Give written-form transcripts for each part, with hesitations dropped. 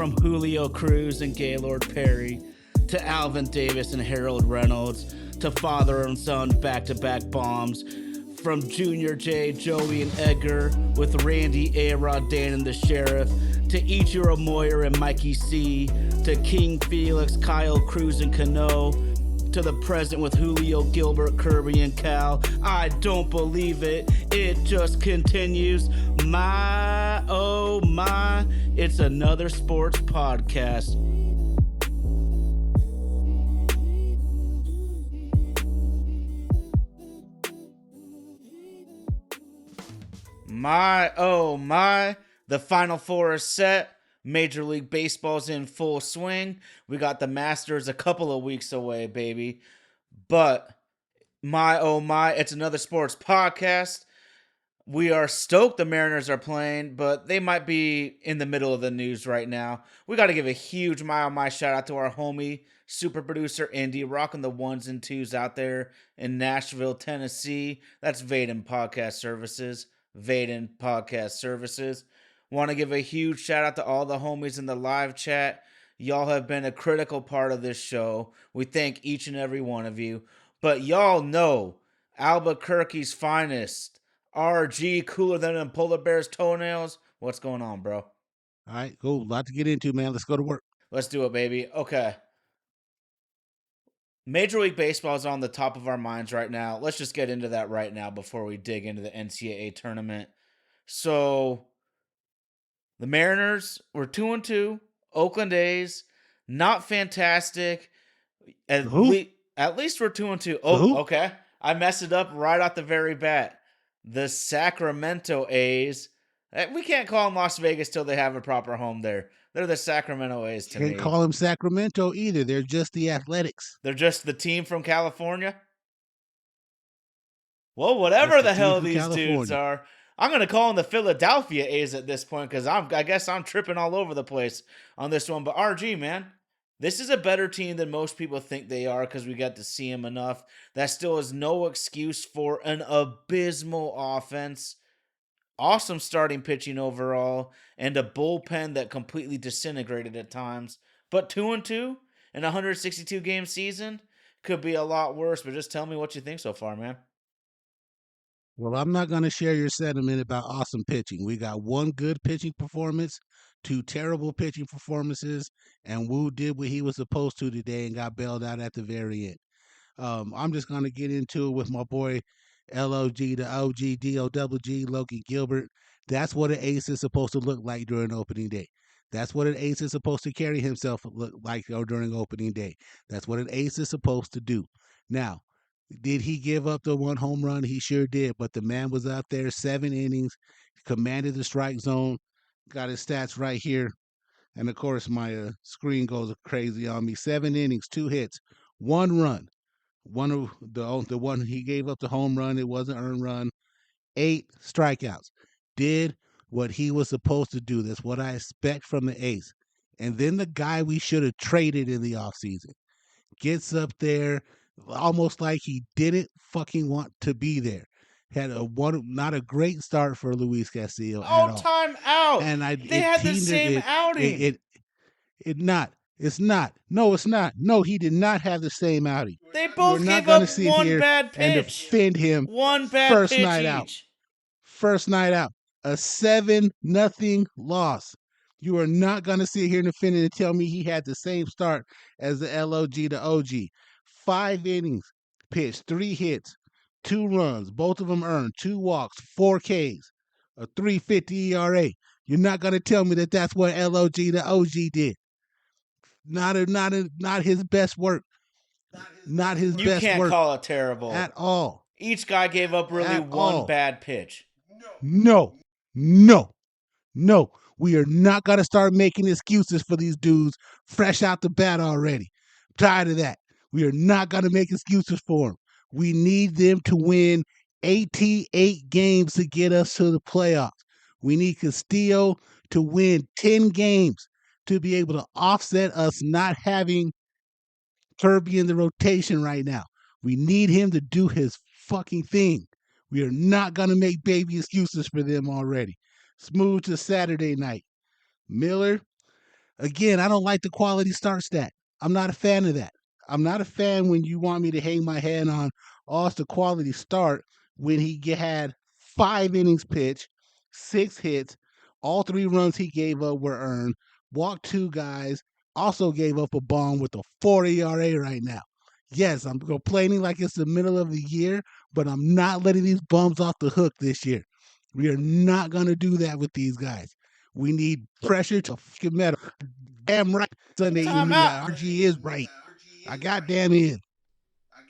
from Julio Cruz and Gaylord Perry to Alvin Davis and Harold Reynolds to father and son back-to-back bombs, from Junior J, Joey, and Edgar with Randy, A-Rod, Dan, and the Sheriff, to Ichiro Moyer and Mikey C, to King Felix, Kyle Cruz, and Cano, to the present with Julio, Gilbert, Kirby, and Cal. I don't believe it. It just continues. My, oh my, it's another sports podcast. My, oh my, the Final Four is set. Major League Baseball's in full swing. We got the Masters a couple of weeks away, baby. But, my, oh my, it's another sports podcast. We are stoked the Mariners are playing, but they might be in the middle of the news right now. We got to give a huge my, oh my shout out to our homie, super producer Indy, rocking the ones and twos out there in Nashville, Tennessee. That's Vaden Podcast Services. Vaden Podcast Services. Want to give a huge shout out to all the homies in the live chat. Y'all have been a critical part of this show. We thank each and every one of you. But y'all know Albuquerque's finest, RG, cooler than them polar bear's toenails. What's going on, bro? All right, cool. A lot to get into, man. Let's go to work. Let's do it, baby. Okay. Major League Baseball is on the top of our minds right now. Let's just get into that right now before we dig into the NCAA tournament. So, the Mariners were 2-2. Oakland A's, not fantastic. At least we're 2-2. Oh, okay. I messed it up right off the very bat. The Sacramento A's. We can't call them Las Vegas till they have a proper home there. They're the Sacramento A's to me. Can't call them Sacramento either. They're just the Athletics. They're just the team from California? Well, whatever the hell these dudes are. I'm going to call them the Philadelphia A's at this point because I guess I'm tripping all over the place on this one. But RG, man, this is a better team than most people think they are because we got to see them enough. That still is no excuse for an abysmal offense. Awesome starting pitching overall, and a bullpen that completely disintegrated at times. But 2-2 in a 162 game season could be a lot worse. But just tell me what you think so far, man. Well, I'm not going to share your sentiment about awesome pitching. We got one good pitching performance, two terrible pitching performances, and Wu did what he was supposed to today and got bailed out at the very end. I'm just going to get into it with my boy LOG, the OG, DOGG, Logan Gilbert. That's what an ace is supposed to look like during opening day. That's what an ace is supposed to carry himself look like during opening day. That's what an ace is supposed to do. Now, did he give up the one home run? He sure did, but the man was out there 7 innings, commanded the strike zone, got his stats right here. And of course, my screen goes crazy on me. 7 innings, 2 hits, 1 run. One of the one he gave up the home run, it wasn't earned run. 8 strikeouts. Did what he was supposed to do. That's what I expect from the ace. And then the guy we should have traded in the offseason gets up there almost like he didn't fucking want to be there. Had not a great start for Luis Castillo at all. Time out. And they had the same outing. It's not. No, it's not. No, he did not have the same outing. They both gave up one bad pitch. And defend him. One bad first pitch night each. Out. First night out. A 7-0 loss. You are not going to sit here and defend it and tell me he had the same start as the LOG, the OG. 5 innings pitched, 3 hits, 2 runs, both of them earned, 2 walks, 4 Ks, a 3.50 ERA. You're not going to tell me that that's what LOG, the OG did. Not his best work. Not his best work. You can't call it terrible at all. Each guy gave up really one bad pitch. No. We are not going to start making excuses for these dudes fresh out the bat already. I'm tired of that. We are not going to make excuses for them. We need them to win 88 games to get us to the playoffs. We need Castillo to win 10 games to be able to offset us not having Kirby in the rotation right now. We need him to do his fucking thing. We are not going to make baby excuses for them already. Let's move to Saturday night. Miller, Again, I don't like the quality start stat. I'm not a fan of that. I'm not a fan when you want me to hang my head on the quality start when had 5 innings pitched, 6 hits, all 3 runs he gave up were earned, walked 2 guys, also gave up a bomb with a 4 ERA right now. Yes, I'm complaining like it's the middle of the year, but I'm not letting these bums off the hook this year. We are not going to do that with these guys. We need pressure to fucking metal. Damn right, Sunday Time evening. out. RG is right. I goddamn in.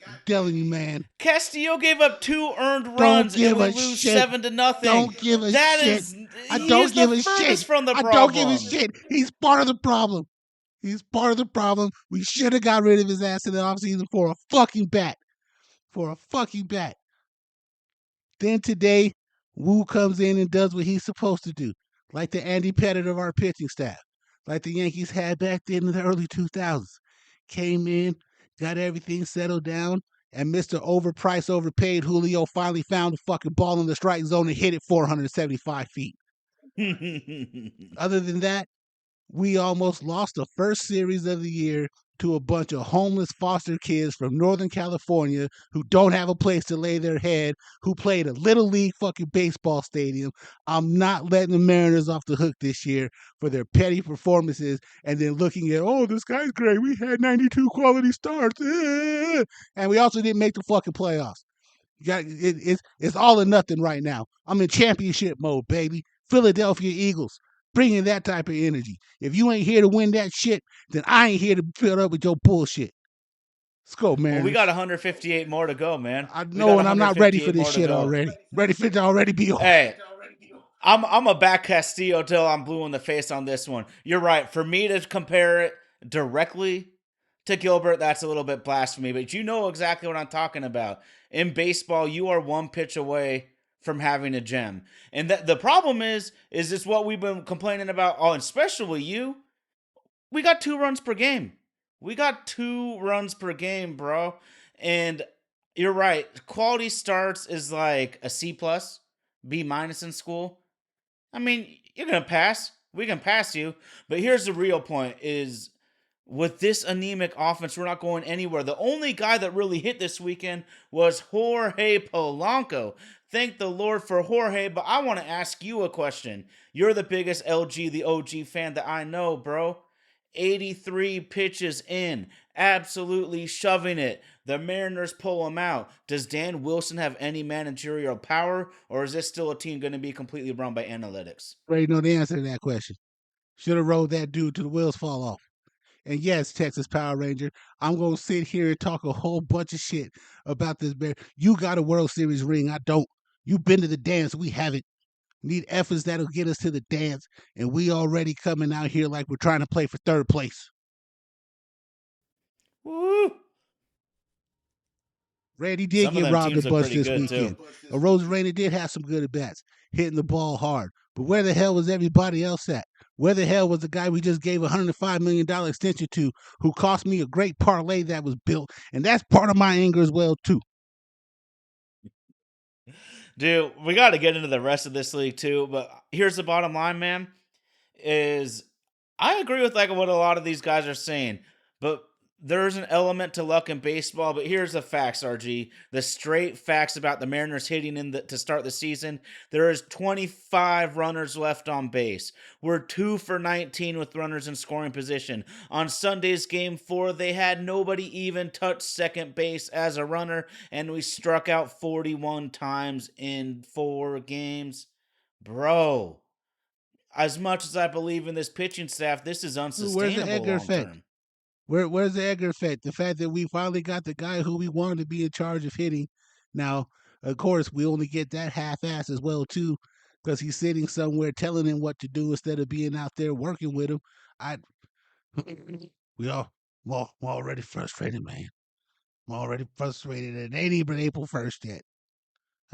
I'm telling you, man. Castillo gave up 2 earned Don't runs and give we a lose shit. 7-0. Don't give a That shit. is, I he don't is the give a shit. furthest from the I don't give a problem. shit. He's part of the problem. He's part of the problem. We should have got rid of his ass in the offseason for a fucking bat. For a fucking bat. Then today, Wu comes in and does what he's supposed to do, like the Andy Pettitte of our pitching staff, like the Yankees had back then in the early 2000s. Came in, got everything settled down, and Mr. Overpriced, Overpaid Julio finally found the fucking ball in the strike zone and hit it 475 feet. Other than that, we almost lost the first series of the year to a bunch of homeless foster kids from Northern California who don't have a place to lay their head, who played a little league fucking baseball stadium. I'm not letting the Mariners off the hook this year for their petty performances and then looking at, oh, this guy's great. We had 92 quality starts. And we also didn't make the fucking playoffs. It's all or nothing right now. I'm in championship mode, baby. Philadelphia Eagles, bringing that type of energy. If you ain't here to win that shit, then I ain't here to fill up with your bullshit. Let's go, Mariners. Well, we got 158 more to go, man. I know, and I'm not ready for this shit already. Ready for it to already be over. Hey, I'm a back Castillo till I'm blue in the face on this one. You're right. For me to compare it directly to Gilbert, that's a little bit blasphemy, but you know exactly what I'm talking about. In baseball, you are one pitch away from having a gem. And the problem is it's what we've been complaining about, especially you. We got 2 runs per game. We got 2 runs per game, bro. And you're right. Quality starts is like a C plus, B minus in school. I mean, you're gonna pass. We can pass you. But here's the real point: is with this anemic offense, we're not going anywhere. The only guy that really hit this weekend was Jorge Polanco. Thank the Lord for Jorge, but I want to ask you a question. You're the biggest LG, the OG fan that I know, bro. 83 pitches in, absolutely shoving it. The Mariners pull him out. Does Dan Wilson have any managerial power, or is this still a team going to be completely run by analytics? Already know the answer to that question. Should have rolled that dude till the wheels fall off. And yes, Texas Power Ranger, I'm going to sit here and talk a whole bunch of shit about this bear. You got a World Series ring. I don't. You've been to the dance. We haven't. Need efforts that'll get us to the dance. And we already coming out here like we're trying to play for third place. Woo! Randy did Some of get them robbed a teams look bunch pretty this good, weekend. too. Arozarena did have some good at bats, hitting the ball hard. But where the hell was everybody else at? Where the hell was the guy we just gave a $105 million extension to, who cost me a great parlay that was built? And that's part of my anger as well, too. Dude, we got to get into the rest of this league, too. But here's the bottom line, man, is I agree with like what a lot of these guys are saying, but there's an element to luck in baseball. But here's the facts, RG. The straight facts about the Mariners hitting to start the season. There is 25 runners left on base. We're 2 for 19 with runners in scoring position. On Sunday's game 4, they had nobody even touch second base as a runner, and we struck out 41 times in 4 games. Bro, as much as I believe in this pitching staff, this is unsustainable long term. Where's the Edgar effect? The fact that we finally got the guy who we wanted to be in charge of hitting. Now, of course, we only get that half-ass as well too, because he's sitting somewhere telling him what to do instead of being out there working with him. I, I'm already frustrated, man. I'm already frustrated. It ain't even April 1st yet.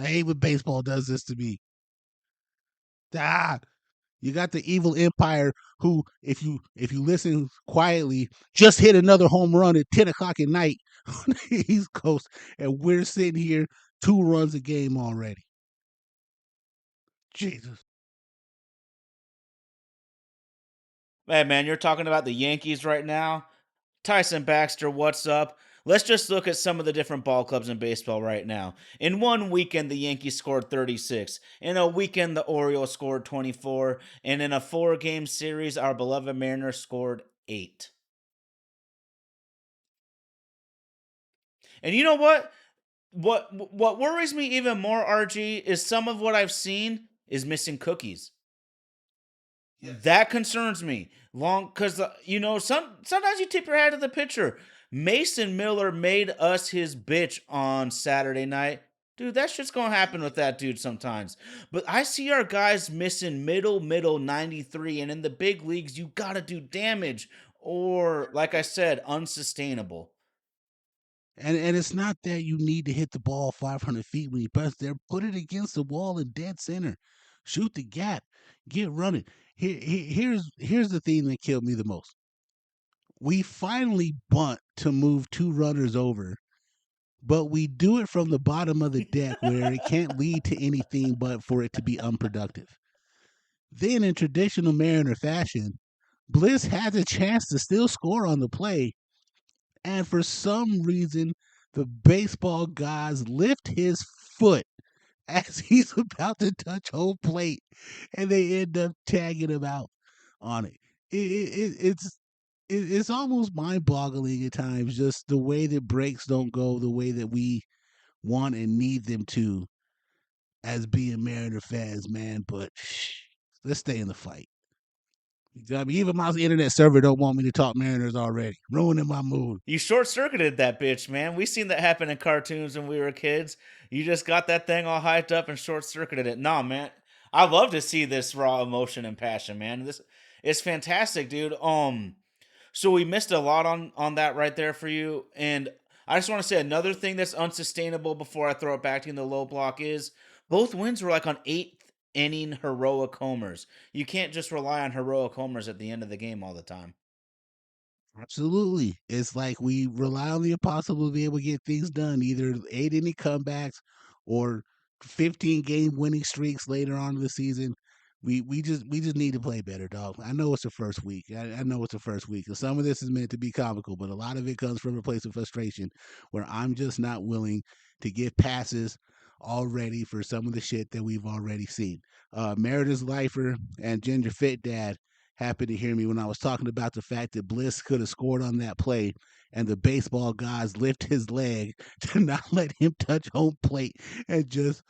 I hate when baseball does this to me. You got the evil empire who, if you listen quietly, just hit another home run at 10 o'clock at night on the East Coast, and we're sitting here 2 runs a game already. Jesus. Hey, man, you're talking about the Yankees right now. Tyson Baxter, what's up? Let's just look at some of the different ball clubs in baseball right now. In one weekend, the Yankees scored 36. In a weekend, the Orioles scored 24. And in a 4-game series, our beloved Mariners scored 8. And you know what? What worries me even more, RG, is some of what I've seen is missing cookies. Yes. That concerns me. Long because sometimes you tip your hat to the pitcher. Mason Miller made us his bitch on Saturday night. Dude, that shit's gonna happen with that dude sometimes. But I see our guys missing middle 93, and in the big leagues, you gotta do damage, or like I said, unsustainable. And it's not that you need to hit the ball 500 feet when you press there. Put it against the wall in dead center. Shoot the gap. Get running. Here's the thing that killed me the most. We finally bunt to move 2 runners over, but we do it from the bottom of the deck where it can't lead to anything but for it to be unproductive. Then, in traditional Mariner fashion, Bliss has a chance to still score on the play, and for some reason, the baseball gods lift his foot as he's about to touch home plate, and they end up tagging him out on it. It's almost mind-boggling at times, just the way that breaks don't go the way that we want and need them to as being Mariner fans, man. But let's stay in the fight. I mean, even my internet server don't want me to talk Mariners already, ruining my mood. You short circuited that bitch, man. We seen that happen in cartoons when we were kids. You just got that thing all hyped up and short circuited it. Nah, man. I love to see this raw emotion and passion, man. This is fantastic, dude. So we missed a lot on that right there for you. And I just want to say another thing that's unsustainable before I throw it back to you in the low block is both wins were like on 8th inning heroic homers. You can't just rely on heroic homers at the end of the game all the time. Absolutely. It's like we rely on the impossible to be able to get things done, either 8 inning comebacks or 15 game winning streaks later on in the season. We just need to play better, dog. I know it's the first week. I know it's the first week. And some of this is meant to be comical, but a lot of it comes from a place of frustration where I'm just not willing to give passes already for some of the shit that we've already seen. Meredith's Lifer and Ginger Fit Dad happy to hear me when I was talking about the fact that Bliss could have scored on that play and the baseball gods lift his leg to not let him touch home plate and just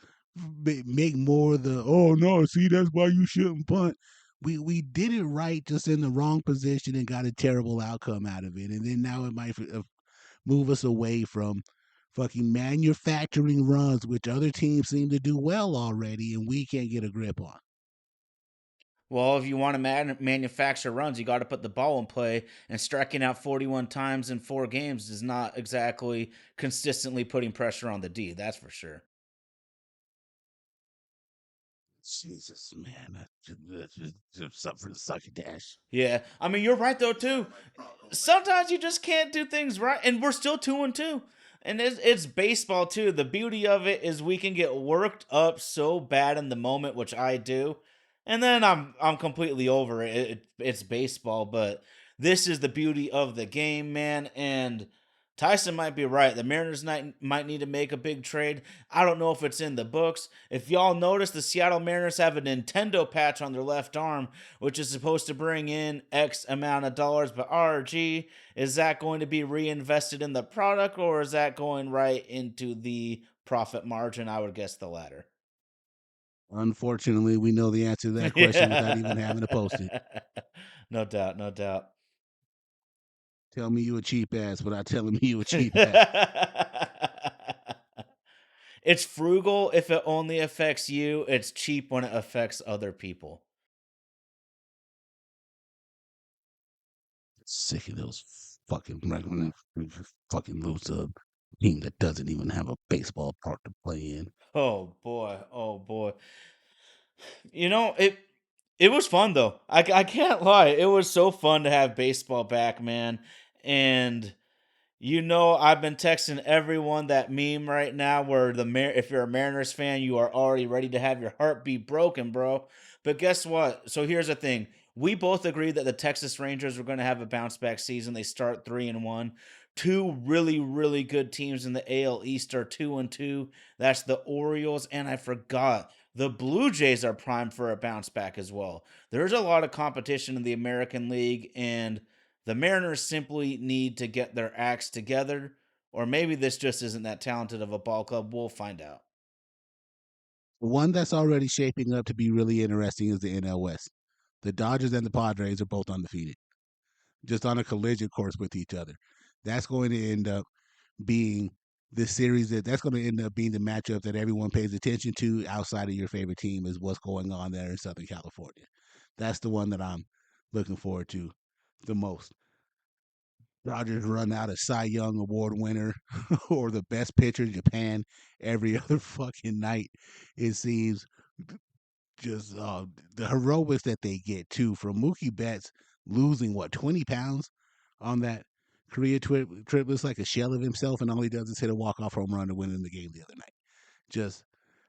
make more of the, oh no, see, that's why you shouldn't punt. We did it right, just in the wrong position and got a terrible outcome out of it. And then now it might move us away from fucking manufacturing runs, which other teams seem to do well already, and we can't get a grip on. Well, if you want to manufacture runs, you got to put the ball in play, and striking out 41 times in 4 games is not exactly consistently putting pressure on the D. That's for sure. Jesus, man, that's just something for the sucky dash. Yeah, I mean you're right though too. Sometimes you just can't do things right, and we're still 2-2. And it's baseball too. The beauty of it is we can get worked up so bad in the moment, which I do, and then I'm completely over it. It's baseball, but this is the beauty of the game, man. And Tyson might be right. The Mariners might need to make a big trade. I don't know if it's in the books. If y'all notice, the Seattle Mariners have a Nintendo patch on their left arm, which is supposed to bring in X amount of dollars. But RG, is that going to be reinvested in the product, or is that going right into the profit margin? I would guess the latter. Unfortunately, we know the answer to that question without even having to post it. No doubt, no doubt. Tell me you a cheap ass without telling me you a cheap ass. It's frugal if it only affects you. It's cheap when it affects other people. Sick of those fucking regular fucking loser team that doesn't even have a baseball park to play in. Oh boy, oh boy. It was fun though. I can't lie. It was so fun to have baseball back, man. And I've been texting everyone that meme right now where if you're a Mariners fan, you are already ready to have your heart be broken, bro. But guess what? So here's the thing. We both agree that the Texas Rangers were going to have a bounce back season. They start 3-1. Two really, really good teams in the AL East are 2-2. That's the Orioles, and I forgot the Blue Jays are primed for a bounce back as well. There's a lot of competition in the American League, and the Mariners simply need to get their acts together, or maybe this just isn't that talented of a ball club. We'll find out. One that's already shaping up to be really interesting is the NL West. The Dodgers and the Padres are both undefeated, just on a collision course with each other. That's going to end up being the series that's going to end up being the matchup that everyone pays attention to outside of your favorite team is what's going on there in Southern California. That's the one that I'm looking forward to the most. Dodgers run out a Cy Young Award winner or the best pitcher in Japan every other fucking night. It seems just the heroics that they get too from Mookie Betts losing what 20 pounds on that Korea trip looks like a shell of himself, and all he does is hit a walk off home run to win in the game the other night. Just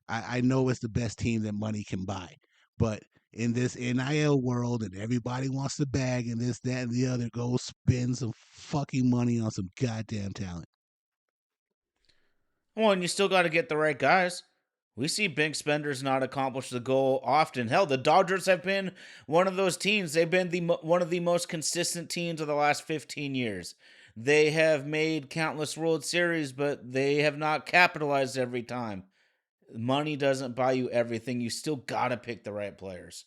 I know it's the best team that money can buy, but in this NIL world and everybody wants to bag and this, that, and the other, go spend some fucking money on some goddamn talent. Well, and you still got to get the right guys. We see big spenders not accomplish the goal often. Hell, the Dodgers have been one of those teams. They've been one of the most consistent teams of the last 15 years. They have made countless World Series, but they have not capitalized every time. Money doesn't buy you everything. You still got to pick the right players.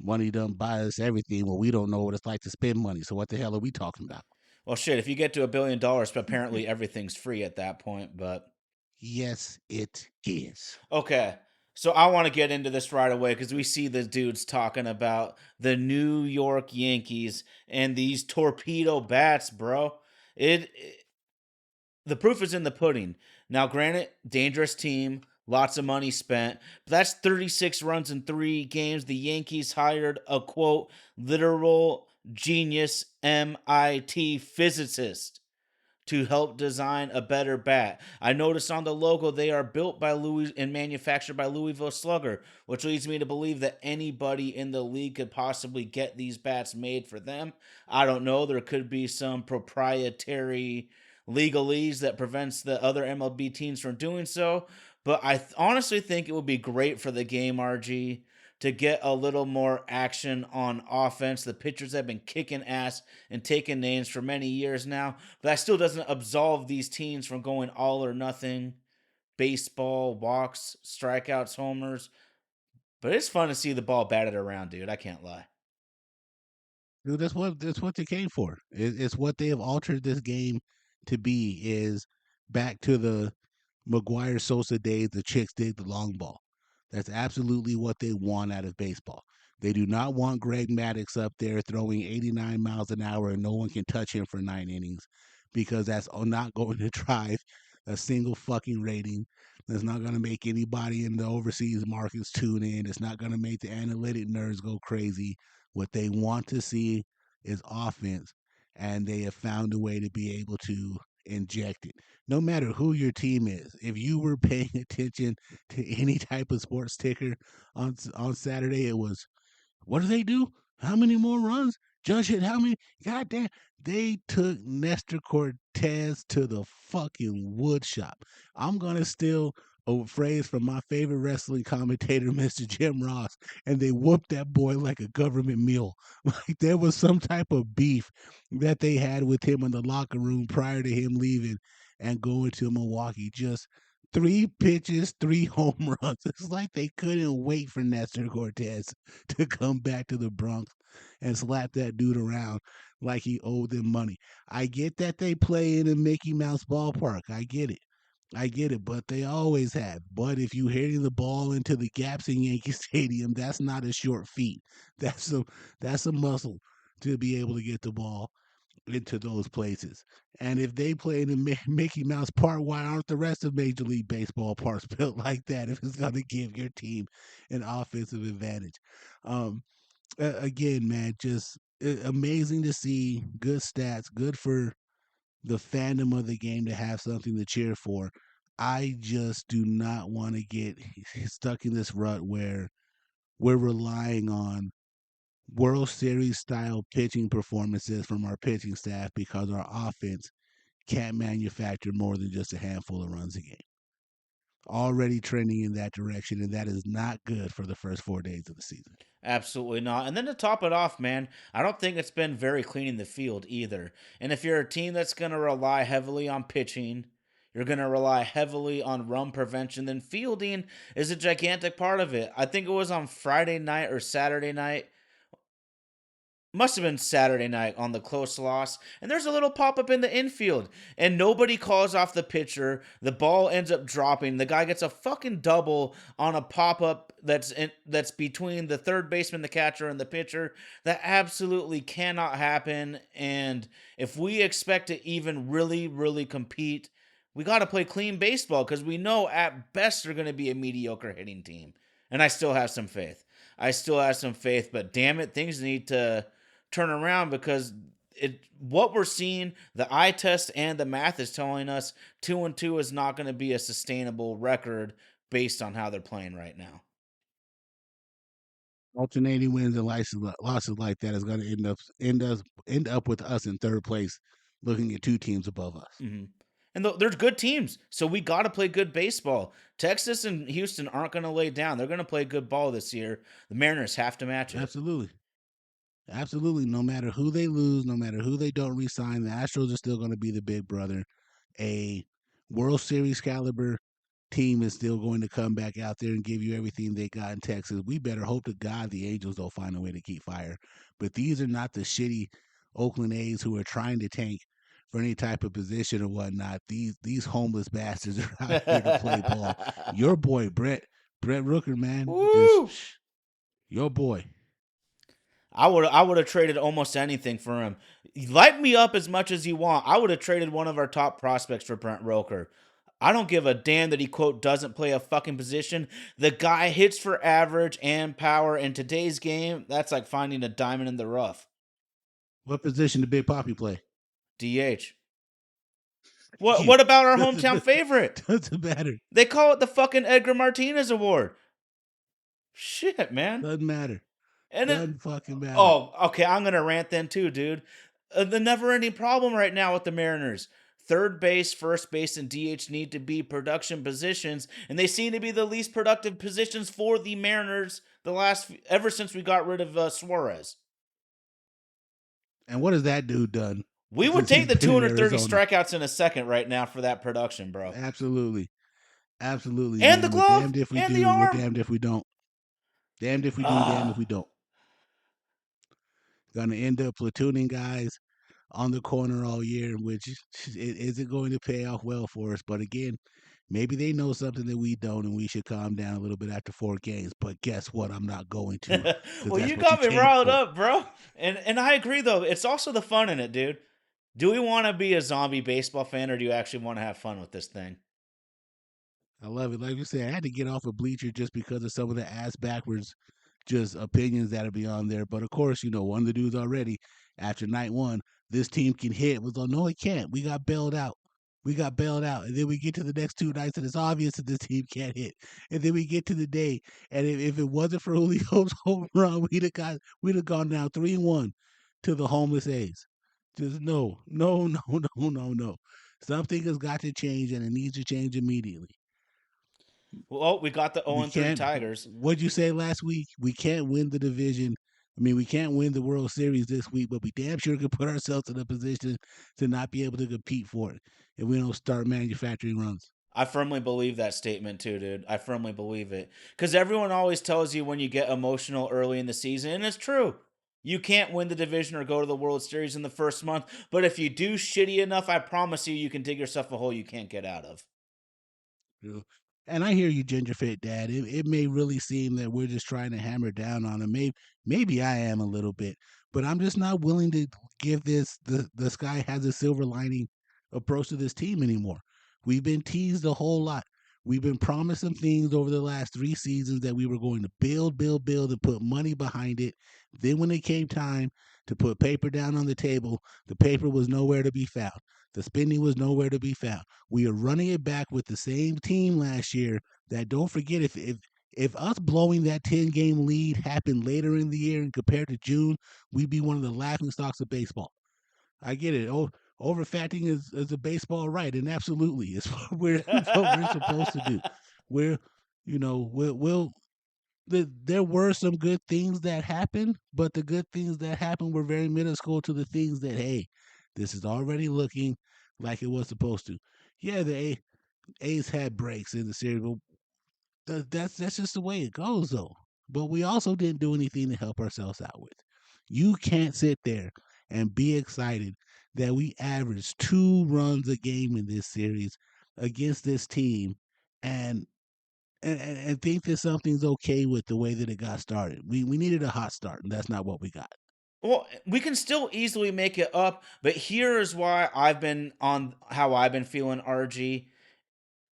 Money don't buy us everything. Well, we don't know what it's like to spend money. So what the hell are we talking about? Well, shit, if you get to $1 billion, apparently everything's free at that point, but Yes, it is. okay. So I want to get into this right away because we see the dudes talking about the New York Yankees and these torpedo bats, bro. The proof is in the pudding. Now, granted, dangerous team, lots of money spent, but that's 36 runs in 3 games. The Yankees hired a quote literal genius MIT physicist to help design a better bat. I noticed on the logo they are built by Louis and manufactured by Louisville Slugger, which leads me to believe that anybody in the league could possibly get these bats made for them. I don't know. There could be some proprietary legalese that prevents the other MLB teams from doing so. But honestly think it would be great for the game, RG, to get a little more action on offense. The pitchers have been kicking ass and taking names for many years now, but that still doesn't absolve these teams from going all or nothing. Baseball, walks, strikeouts, homers. But it's fun to see the ball batted around, dude. I can't lie. Dude, that's what they came for. It's what they have altered this game to be. Is back to the McGuire Sosa days. The chicks dig the long ball. That's absolutely what they want out of baseball. They do not want Greg Maddux up there throwing 89 miles an hour and no one can touch him for 9 innings because that's not going to drive a single fucking rating. That's not going to make anybody in the overseas markets tune in. It's not going to make the analytic nerds go crazy. What they want to see is offense, and they have found a way to be able to inject it. No matter who your team is, if you were paying attention to any type of sports ticker on Saturday, it was what do they do? How many more runs? Judge hit how many? God damn. They took Nestor Cortez to the fucking wood shop. I'm going to steal a phrase from my favorite wrestling commentator, Mr. Jim Ross, and they whooped that boy like a government mule. Like there was some type of beef that they had with him in the locker room prior to him leaving and going to Milwaukee. Just 3 pitches, 3 home runs. It's like they couldn't wait for Nestor Cortez to come back to the Bronx and slap that dude around like he owed them money. I get that they play in a Mickey Mouse ballpark. I get it. I get it, but they always have. But if you hitting the ball into the gaps in Yankee Stadium, that's not a short feat. That's a that's a muscle to be able to get the ball into those places. And if they play in the Mickey Mouse Park, why aren't the rest of Major League Baseball parks built like that if it's going to give your team an offensive advantage? Um, Again, man, just amazing to see good stats, good for the fandom of the game to have something to cheer for. I just do not want to get stuck in this rut where we're relying on World Series style pitching performances from our pitching staff because our offense can't manufacture more than just a handful of runs a game. Already trending in that direction, and that is not good for the first 4 days of the season. Absolutely not. And then to top it off, man, I don't think it's been very clean in the field either. And if you're a team that's going to rely heavily on pitching, you're going to rely heavily on run prevention, then fielding is a gigantic part of it. I think it was on Friday night or Saturday night. Must have been Saturday night on the close loss. And there's a little pop up in the infield, and nobody calls off the pitcher. The ball ends up dropping. The guy gets a fucking double on a pop up that's between the third baseman, the catcher, and the pitcher. That absolutely cannot happen. And if we expect to even really, really compete, we got to play clean baseball because we know at best they're going to be a mediocre hitting team. And I still have some faith. But damn it, things need to turn around because what we're seeing, the eye test and the math is telling us 2-2 is not going to be a sustainable record based on how they're playing right now. Alternating wins and losses like that is going to end up with us in third place, looking at two teams above us. Mm-hmm. And they're good teams, so we got to play good baseball. Texas and Houston aren't going to lay down. They're going to play good ball this year. The Mariners have to match it. Absolutely. No matter who they lose, no matter who they don't re-sign, the Astros are still going to be the big brother. A World Series caliber team is still going to come back out there and give you everything they got in Texas. We better hope to God the Angels don't find a way to keep fire. But these are not the shitty Oakland A's who are trying to tank for any type of position or whatnot. These homeless bastards are out here to play ball. Your boy Brett Rooker, man, just your boy. I would have traded almost anything for him. Light me up as much as you want. I would have traded one of our top prospects for Brent Rooker. I don't give a damn that he, quote, doesn't play a fucking position. The guy hits for average and power. In today's game, that's like finding a diamond in the rough. What position did Big Papi play? DH. What about our hometown favorite? Doesn't matter. They call it the fucking Edgar Martinez Award. Shit, man. Doesn't matter. And doesn't fucking matter. Oh, okay. I'm gonna rant then too, dude. The never-ending problem right now with the Mariners. Third base, first base, and DH need to be production positions, and they seem to be the least productive positions for the Mariners ever since we got rid of Suarez. And what has that dude done? We would take the 230 strikeouts in a second right now for that production, bro. Absolutely. And man, the glove, damned if we and do, the arm. we're damned if we don't. Damned if we do, damned if we don't. Gonna end up platooning guys on the corner all year, which it isn't going to pay off well for us. But again, maybe they know something that we don't, and we should calm down a little bit after 4 games. But guess what? I'm not going to. Well, you got me riled up, bro. And I agree, though. It's also the fun in it, dude. Do we want to be a zombie baseball fan, or do you actually want to have fun with this thing? I love it. Like you said, I had to get off a bleacher just because of some of the ass backwards just opinions that'll be on there. But of course, one of the dudes already after night 1, this team can hit. Was like, no, it can't. We got bailed out. And then we get to the next 2 nights, and it's obvious that this team can't hit. And then we get to the day, and if it wasn't for Julio's home run, we'd have gone down 3-1 to the homeless A's. Just no. Something has got to change, and it needs to change immediately. Well, we got the 0-3 Tigers. What'd you say last week? We can't win the division. I mean, we can't win the World Series this week, but we damn sure can put ourselves in a position to not be able to compete for it if we don't start manufacturing runs. I firmly believe that statement too, dude. I firmly believe it. Because everyone always tells you when you get emotional early in the season, and it's true. You can't win the division or go to the World Series in the first month, but if you do shitty enough, I promise you can dig yourself a hole you can't get out of. And I hear you, Gingerfit Dad. It may really seem that we're just trying to hammer down on him. Maybe I am a little bit, but I'm just not willing to give this the sky has a silver lining approach to this team anymore. We've been teased a whole lot. We've been promised some things over the last 3 seasons that we were going to build, and put money behind it. Then when it came time to put paper down on the table, the paper was nowhere to be found. The spending was nowhere to be found. We are running it back with the same team last year that, don't forget, if If us blowing that 10-game lead happened later in the year and compared to June, we'd be one of the laughing stocks of baseball. I get it. Oh, overfatting is a baseball right, and absolutely, it's what we're supposed to do. We're, we'll there were some good things that happened, but the good things that happened were very minuscule to the things that, hey, this is already looking like it was supposed to. Yeah, A's had breaks in the series, but that's just the way it goes, though. But we also didn't do anything to help ourselves out with. You can't sit there and be excited that we averaged 2 runs a game in this series against this team, and and think that something's okay with the way that it got started. We needed a hot start, and that's not what we got. Well, we can still easily make it up, but here is why I've been on how I've been feeling, RG.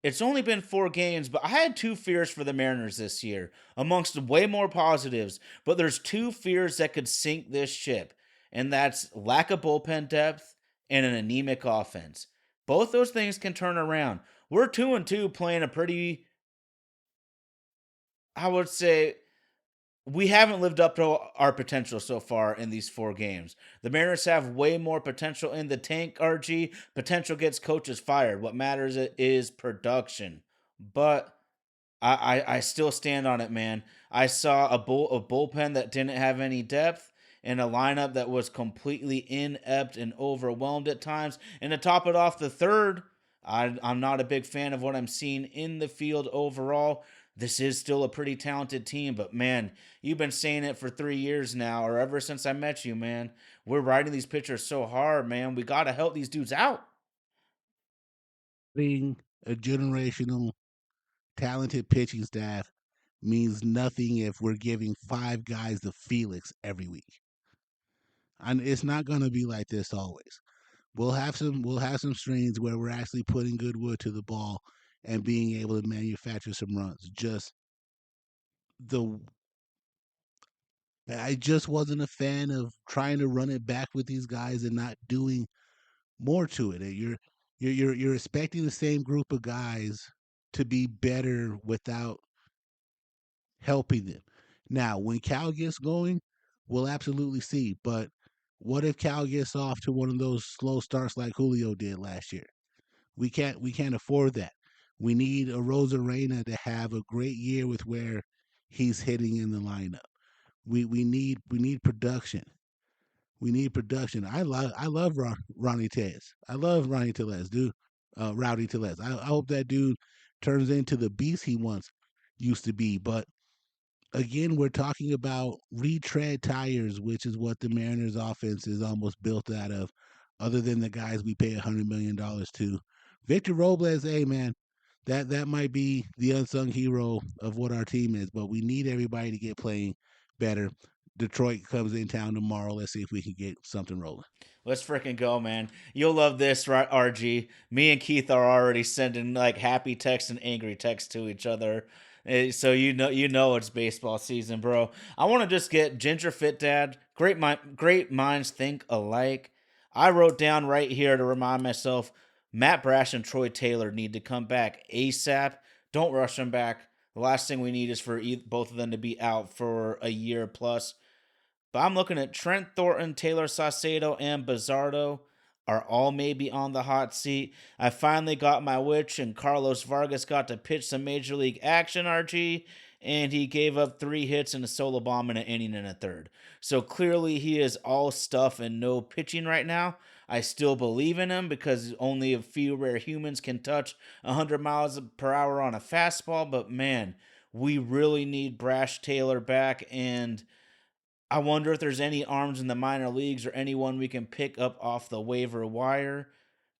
It's only been 4 games, but I had two fears for the Mariners this year, amongst way more positives. But there's two fears that could sink this ship, and that's lack of bullpen depth and an anemic offense. Both those things can turn around. We're 2-2 playing a pretty, I would say, we haven't lived up to our potential so far in these 4 games. The Mariners have way more potential in the tank, RG. Potential gets coaches fired. What matters is production. But I still stand on it, man. I saw a bullpen that didn't have any depth and a lineup that was completely inept and overwhelmed at times. And to top it off, the third, I'm not a big fan of what I'm seeing in the field overall. This is still a pretty talented team, but man, you've been saying it for 3 years now, or ever since I met you, man. We're riding these pitchers so hard, man. We got to help these dudes out. Being a generational talented pitching staff means nothing if we're giving 5 guys the Felix every week. And it's not going to be like this always. We'll have some strains where we're actually putting good wood to the ball and being able to manufacture some runs. The I just wasn't a fan of trying to run it back with these guys and not doing more to it. You're expecting the same group of guys to be better without helping them. Now, when Cal gets going, we'll absolutely see. But what if Cal gets off to one of those slow starts like Julio did last year? We can't afford that. We need a Rosarena to have a great year with where he's hitting in the lineup. We need production. We need production. I love Ronnie Tez. I love Ronnie Tellez, dude. Rowdy Tellez. I hope that dude turns into the beast he once used to be. But again, we're talking about retread tires, which is what the Mariners offense is almost built out of, other than the guys we pay $100 million to. Victor Robles, hey man, that might be the unsung hero of what our team is, but we need everybody to get playing better. Detroit comes in town tomorrow. Let's see if we can get something rolling. Let's freaking go, man. You'll love this, right, RG? Me and Keith are already sending like happy texts and angry texts to each other. So you know it's baseball season, bro. I want to just get Ginger Fit Dad. Great minds think alike. I wrote down right here to remind myself Matt Brash and Troy Taylor need to come back ASAP. Don't rush them back. The last thing we need is for both of them to be out for a year plus. But I'm looking at Trent Thornton, Taylor Saucedo, and Bizardo are all maybe on the hot seat. I finally got my witch, and Carlos Vargas got to pitch some major league action, RG, and he gave up 3 hits and a solo bomb in an inning and a third. So clearly he is all stuff and no pitching right now. I still believe in him because only a few rare humans can touch 100 miles per hour on a fastball. But man, we really need Brash Taylor back, and I wonder if there's any arms in the minor leagues or anyone we can pick up off the waiver wire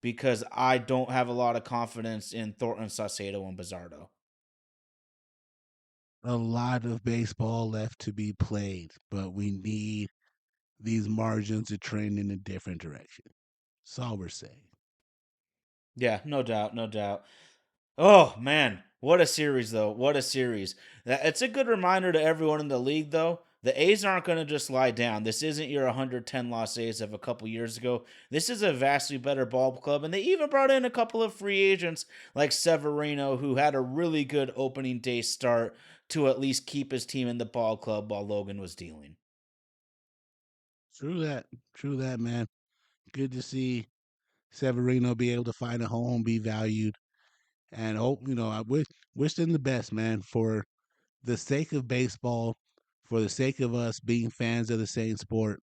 because I don't have a lot of confidence in Thornton, Saucedo, and Bizardo. A lot of baseball left to be played, but we need these margins to trend in a different direction. That's all we're saying. Yeah, no doubt, no doubt. Oh man, what a series though. What a series. It's a good reminder to everyone in the league though. The A's aren't going to just lie down. This isn't your 110 loss A's of a couple years ago. This is a vastly better ball club, and they even brought in a couple of free agents like Severino, who had a really good opening day start to at least keep his team in the ball club while Logan was dealing. True that. True that, man. Good to see Severino be able to find a home, be valued, and hope, I wish them the best, man, for the sake of baseball, for the sake of us being fans of the same sport.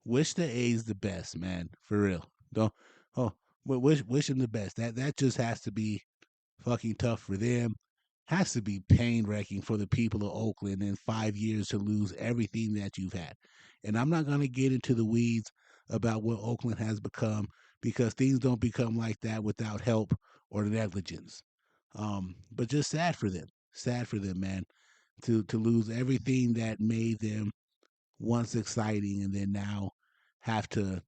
Wish the A's the best, man, for real. Don't oh, wish them the best. That just has to be fucking tough for them. Has to be pain wrecking for the people of Oakland in 5 years to lose everything that you've had. And I'm not gonna get into the weeds about what Oakland has become because things don't become like that without help or negligence. But just sad for them. Sad for them, man, to lose everything that made them once exciting and then now have to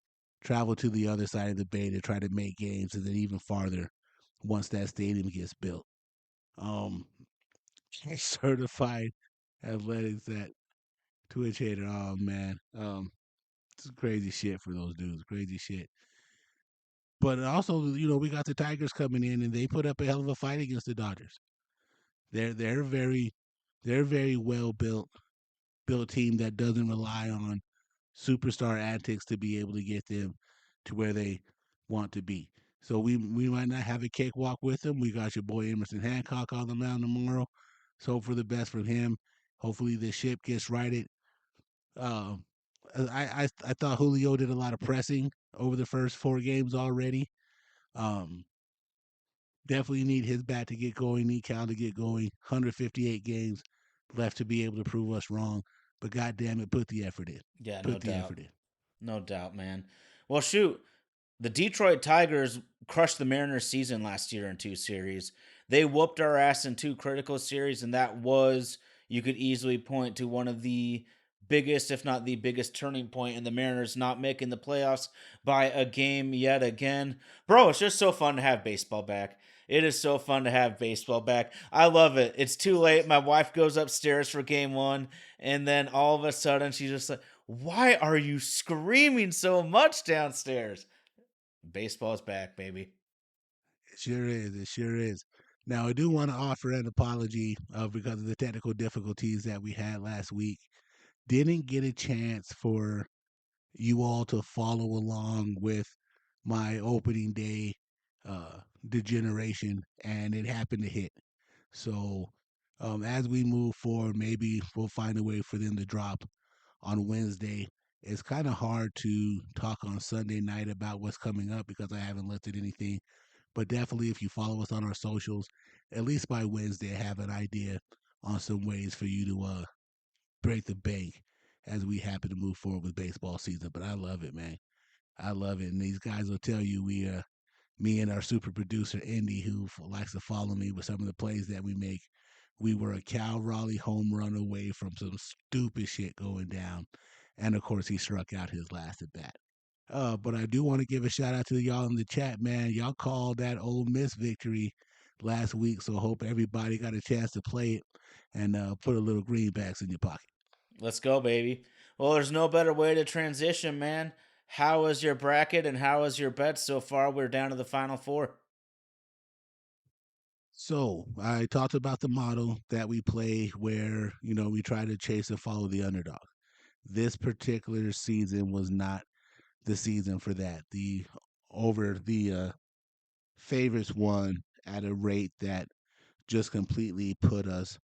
travel to the other side of the bay to try to make games and then even farther once that stadium gets built. Um, certified athletics at Twitch hater. Oh man, it's crazy shit for those dudes. Crazy shit. But also, we got the Tigers coming in and they put up a hell of a fight against the Dodgers. They're very well built team that doesn't rely on superstar antics to be able to get them to where they want to be. So we might not have a cakewalk with them. We got your boy Emerson Hancock on the mound tomorrow. So hope for the best for him. Hopefully the ship gets righted. Uh, I thought Julio did a lot of pressing over the first 4 games already. Um, Definitely need his bat to get going. Need Cal to get going. 158 games left to be able to prove us wrong. But goddamn it, put the effort in. Yeah, no Put the doubt. effort in. No doubt, man. Well, shoot, the Detroit Tigers crushed the Mariners season last year in 2 series. They whooped our ass in 2 critical series, and that was, you could easily point to one of the biggest, if not the biggest, turning point in the Mariners not making the playoffs by a game yet again. Bro, it's just so fun to have baseball back. It is so fun to have baseball back. I love it. It's too late. My wife goes upstairs for game 1, and then all of a sudden she's just like, why are you screaming so much downstairs? Baseball's back, baby. It sure is. It sure is. Now, I do want to offer an apology because of the technical difficulties that we had last week. Didn't get a chance for you all to follow along with my opening day uh, degeneration, and it happened to hit. So, as we move forward, maybe we'll find a way for them to drop on Wednesday. It's kind of hard to talk on Sunday night about what's coming up because I haven't looked at anything. But definitely, if you follow us on our socials, at least by Wednesday, I have an idea on some ways for you to break the bank as we happen to move forward with baseball season. But I love it, man. I love it. And these guys will tell you me and our super producer, Indy, who likes to follow me with some of the plays that we make, we were a Cal Raleigh home run away from some stupid shit going down. And of course, he struck out his last at bat. But I do want to give a shout out to y'all in the chat, man. Y'all called that Ole Miss victory last week, so hope everybody got a chance to play it and put a little greenbacks in your pocket. Let's go, baby. Well, there's no better way to transition, man. How is your bracket and how is your bet so far? We're down to the final four. So I talked about the model that we play where, we try to chase and follow the underdog. This particular season was not the season for that. The favorites won at a rate that just completely put us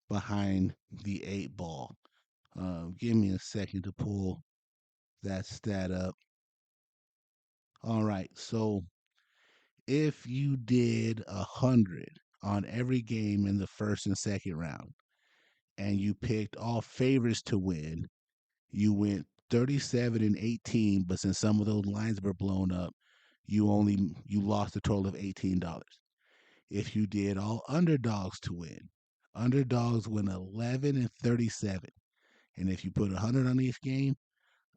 behind the 8 ball. Give me a second to pull that stat up. All right, so if you did 100 on every game in the first and second round, and you picked all favorites to win, you went 37 and 18. But since some of those lines were blown up, you lost a total of $18. If you did all underdogs to win, underdogs went 11 and 37. And if you put 100 on each game,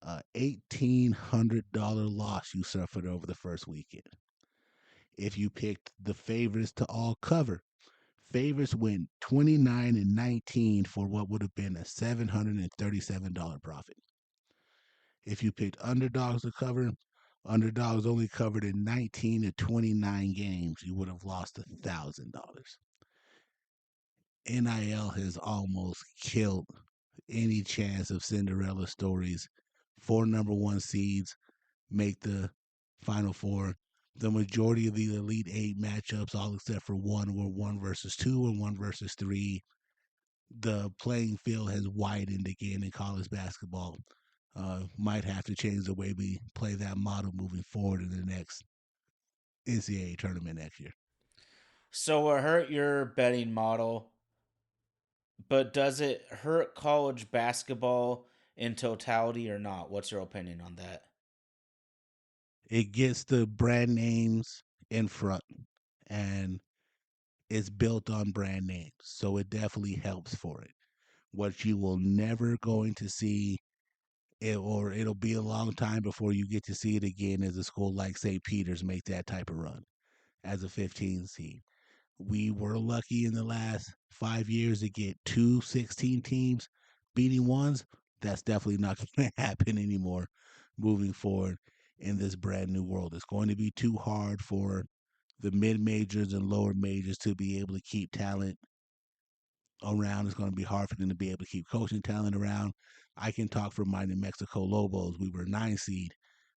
$1,800 loss you suffered over the first weekend. If you picked the favorites to all cover, favorites went 29 and 19 for what would have been a $737 profit. If you picked underdogs to cover, underdogs only covered in 19 to 29 games, you would have lost $1,000. NIL has almost killed any chance of Cinderella stories. 4 number one seeds make the Final Four. The majority of the Elite Eight matchups, all except for one, were 1 versus 2 and 1 versus 3. The playing field has widened again in college basketball. Might have to change the way we play that model moving forward in the next NCAA tournament next year. So it hurt your betting model, but does it hurt college basketball in totality or not? What's your opinion on that? It gets the brand names in front, and it's built on brand names, so it definitely helps for it. What you will never going to see, or it'll be a long time before you get to see it again, is a school like St. Peter's make that type of run as a 15 seed. We were lucky in the last 5 years to get 2 16 teams beating ones. That's definitely not going to happen anymore moving forward in this brand new world. It's going to be too hard for the mid majors and lower majors to be able to keep talent around. It's going to be hard for them to be able to keep coaching talent around. I can talk for my New Mexico Lobos. We were 9 seed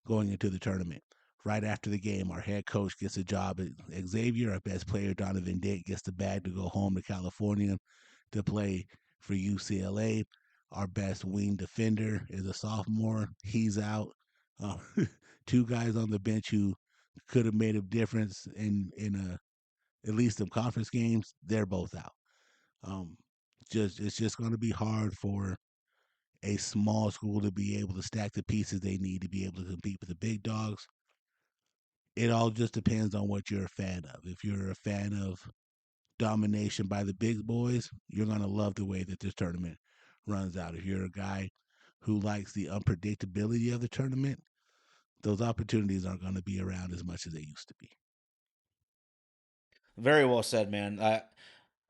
going into the tournament. Right after the game, our head coach gets a job at Xavier. Our best player, Donovan Dick, gets the bag to go home to California to play for UCLA. Our best wing defender is a sophomore. He's out. Uh, 2 guys on the bench who could have made a difference in at least some conference games. They're both out. Um, it's just going to be hard for a small school to be able to stack the pieces they need to be able to compete with the big dogs. It all just depends on what you're a fan of. If you're a fan of domination by the big boys, you're going to love the way that this tournament runs out. If you're a guy who likes the unpredictability of the tournament, those opportunities aren't going to be around as much as they used to be. Very well said, man.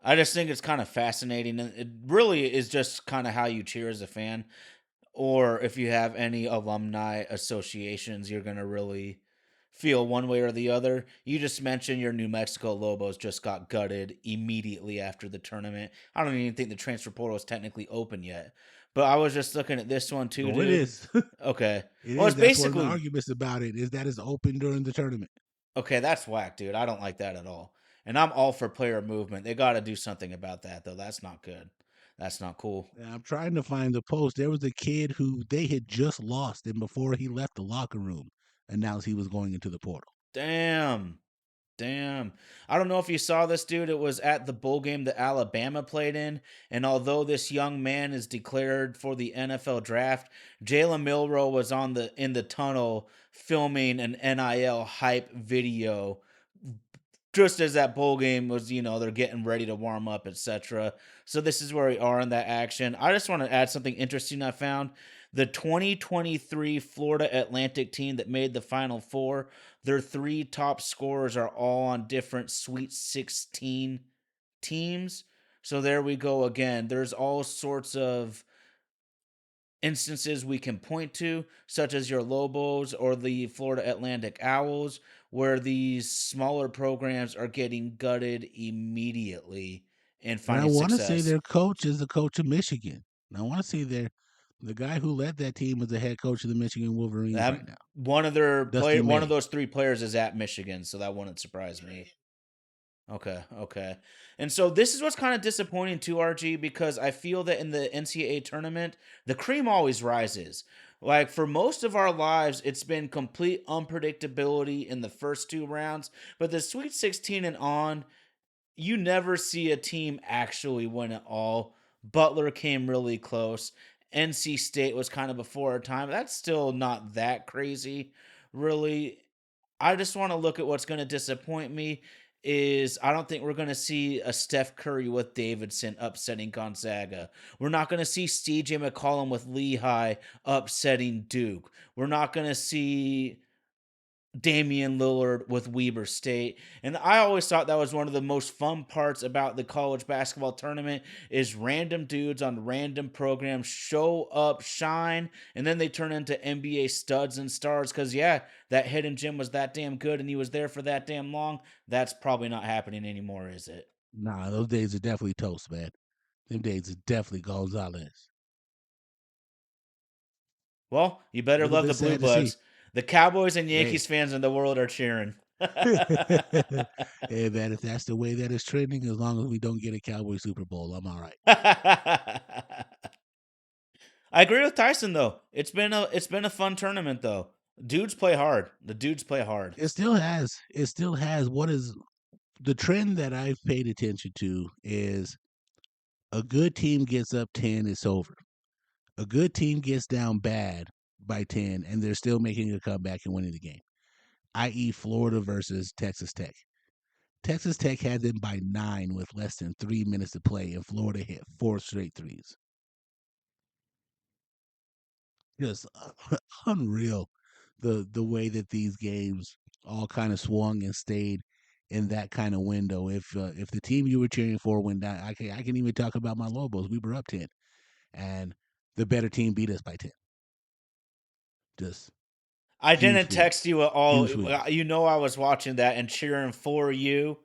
I just think it's kind of fascinating, and it really is just kind of how you cheer as a fan, or if you have any alumni associations, you're gonna really feel one way or the other. You just mentioned your New Mexico Lobos just got gutted immediately after the tournament. I don't even think the transfer portal is technically open yet. But I was just looking at this one too, Oh, it dude. is. Okay. It Well, is. it's That's one of the basically arguments about it is that it's open during the tournament. okay, that's whack, dude. I don't like that at all. And I'm all for player movement. They got to do something about that, though. That's not good. That's not cool. And I'm trying to find the post. There was a kid who they had just lost, and before he left the locker room, announced he was going into the portal. Damn. Damn. I don't know if you saw this, dude. It was at the bowl game that Alabama played in. And although this young man is declared for the NFL draft, Jalen Milrow was on the in the tunnel filming an NIL hype video just as that bowl game was, they're getting ready to warm up, etc. So this is where we are in that action. I just want to add something interesting I found. The 2023 Florida Atlantic team that made the Final Four, their 3 top scorers are all on different Sweet 16 teams. So there we go again. There's all sorts of instances we can point to, such as your Lobos or the Florida Atlantic Owls, where these smaller programs are getting gutted immediately and And I finding want to say success. their coach is the coach of Michigan. And I want to say the guy who led that team is the head coach of the Michigan Wolverines right now, Dusty One of May. those 3 players is at Michigan, so that wouldn't surprise me. Okay, okay. And so this is what's kind of disappointing too, RG, because I feel that in the NCAA tournament, the cream always rises. Like for most of our lives, it's been complete unpredictability in the first 2 rounds, but the Sweet 16 and on, you never see a team actually win it all. Butler came really close. NC State was kind of before our time. That's still not that crazy, really. I just want to look at what's going to disappoint me is I don't think we're going to see a Steph Curry with Davidson upsetting Gonzaga. We're not going to see CJ McCollum with Lehigh upsetting Duke. We're not going to see Damian Lillard with Weber State. And I always thought that was one of the most fun parts about the college basketball tournament is random dudes on random programs show up, shine, and then they turn into NBA studs and stars cuz yeah, that hidden gem was that damn good and he was there for that damn long. That's probably not happening anymore, is it? Nah, those days are definitely toast, man. Them days are definitely Gonzalez. Well, you A better little love bit the Blue sad to see. Bloods. The Cowboys and Hey. Yankees fans in the world are cheering. Hey, man, if that's the way that it's trending, as long as we don't get a Cowboy Super Bowl, I'm all right. I agree with Tyson though. It's been a fun tournament though. Dudes play hard. The dudes play hard. It still has what is the trend that I've paid attention to is a good team gets up 10, it's over. A good team gets down bad by 10, and they're still making a comeback and winning the game, i.e., Florida versus Texas Tech. Texas Tech had them by 9 with less than 3 minutes to play, and Florida hit 4 straight threes. Just unreal the way that these games all kind of swung and stayed in that kind of window. If the team you were cheering for went down, I can even talk about my Lobos. We were up 10, and the better team beat us by 10. Just I huge didn't swings, text you at all. huge swings. You know I was watching that and cheering for you,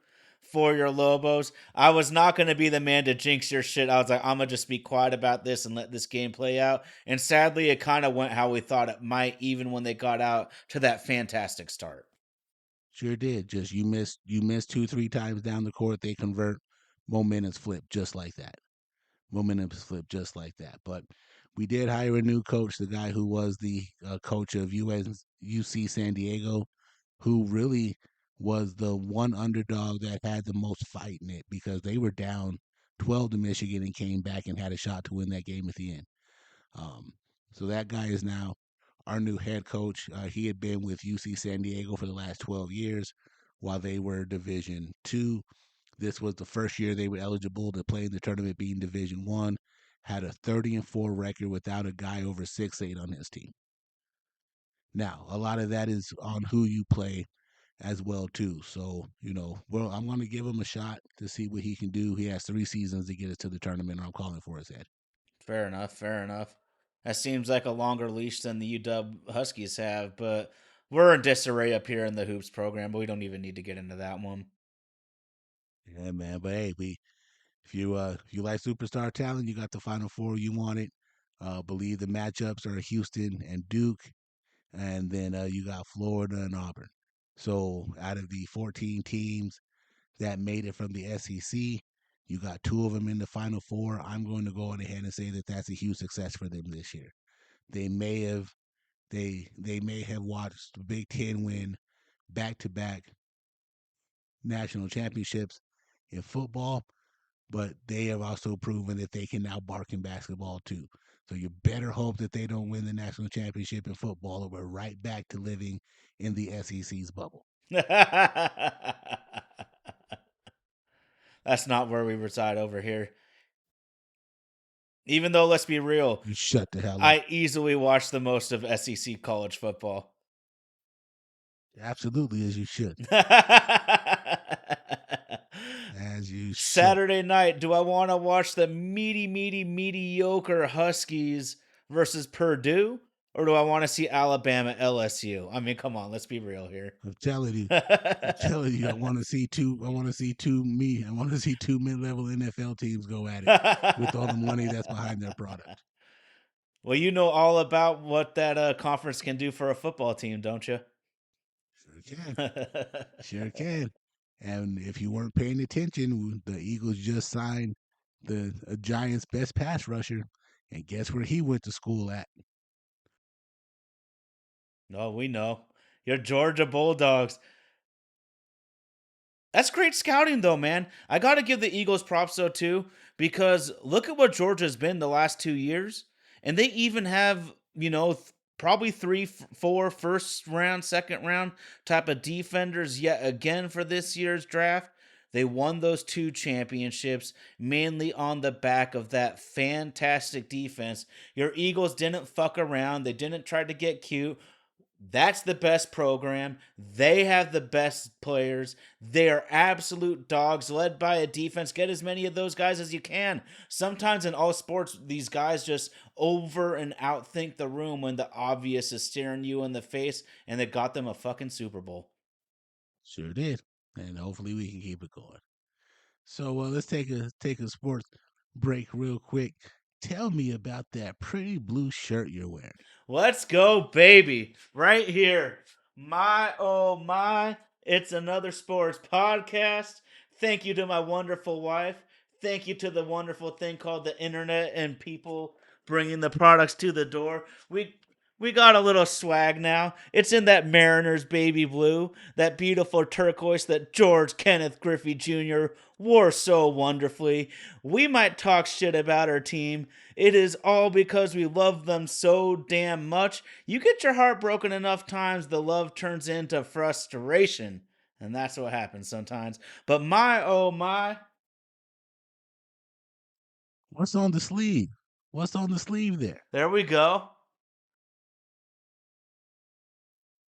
for your Lobos. I was not going to be the man to jinx your shit. I was like, I'm going to just be quiet about this and let this game play out. And sadly, it kind of went how we thought it might, even when they got out to that fantastic start. Sure did. Just you missed 2, 3 times down the court. They convert. Momentum's flip just like that. Momentum's flip just like that. But we did hire a new coach, the guy who was the coach of UC San Diego, who really was the one underdog that had the most fight in it because they were down 12 to Michigan and came back and had a shot to win that game at the end. Um, so that guy is now our new head coach. He had been with UC San Diego for the last 12 years while they were Division Two. This was the first year they were eligible to play in the tournament, being Division One. Had a 30-4 record without a guy over 6'8" on his team. Now, a lot of that is on who you play as well too. So, well, I'm going to give him a shot to see what he can do. He has 3 seasons to get us to the tournament, and I'm calling for his head. Fair enough. Fair enough. That seems like a longer leash than the UW Huskies have, but we're in disarray up here in the hoops program, but we don't even need to get into that one. Yeah, man. But hey, if you like superstar talent, you got the Final Four you wanted. Believe the matchups are Houston and Duke, and then you got Florida and Auburn. So out of the 14 teams that made it from the SEC, you got 2 of them in the Final Four. I'm going to go on ahead and say that that's a huge success for them this year. They may have they may have watched the Big Ten win back to back national championships in football, but they have also proven that they can now bark in basketball too. So you better hope that they don't win the national championship in football, or we're right back to living in the SEC's bubble. That's not where we reside over here. Even though, let's be real, You shut the hell up. I easily watch the most of SEC college football. Absolutely, as you should. As you should. Saturday night, do I want to watch the mediocre Huskies versus Purdue? Or do I want to see Alabama LSU? I mean, come on, let's be real here. I'm telling you. I'm telling you, I want to see two. I want to see two me. I want to see 2 mid-level NFL teams go at it with all the money that's behind their product. Well, you know all about what that conference can do for a football team, don't you? Sure can. Sure can. And if you weren't paying attention, the Eagles just signed the Giants' best pass rusher, and guess where he went to school at? No, we know. Your Georgia Bulldogs. That's great scouting, though, man. I got to give the Eagles props, though, too, because look at what Georgia's been the last 2 years. And they even have, probably three, four first round, second round type of defenders yet again for this year's draft. They won those 2 championships mainly on the back of that fantastic defense. Your Eagles didn't fuck around, they didn't try to get cute. That's the best program. They have the best players. They are absolute dogs, led by a defense. Get as many of those guys as you can. Sometimes in all sports, these guys just over and outthink the room when the obvious is staring you in the face, and they got them a fucking Super Bowl. Sure did. And hopefully we can keep it going. So let's take a sports break real quick. Tell me about that pretty blue shirt you're wearing. Let's go, baby. Right here. My, oh, my. It's another sports podcast. Thank you to my wonderful wife. Thank you to the wonderful thing called the internet and people bringing the products to the door. We got a little swag now. It's in that Mariners baby blue, that beautiful turquoise that George Kenneth Griffey Jr. wore so wonderfully. We might talk shit about our team. It is all because we love them so damn much. You get your heart broken enough times, the love turns into frustration. And that's what happens sometimes. But my, oh my, What's on the sleeve? What's on the sleeve there? there we go.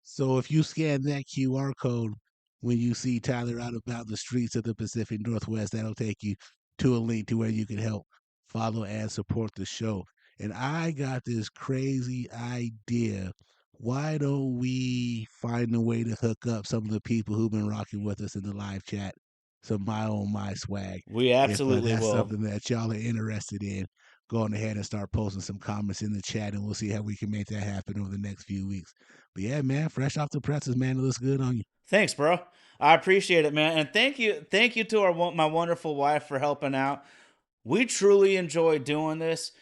So if you scan that QR code when you see Tyler out about the streets of the Pacific Northwest, that'll take you to a link to where you can help follow and support the show. And I got this crazy idea. Why don't we find a way to hook up some of the people who've been rocking with us in the live chat? Some my own my swag. We If absolutely that's will. something that y'all are interested in, go on ahead and start posting some comments in the chat, and we'll see how we can make that happen over the next few weeks. But yeah, man, fresh off the presses, man, it looks good on you. Thanks, bro. I appreciate it, man. And thank you to my wonderful wife for helping out. We truly enjoy doing this.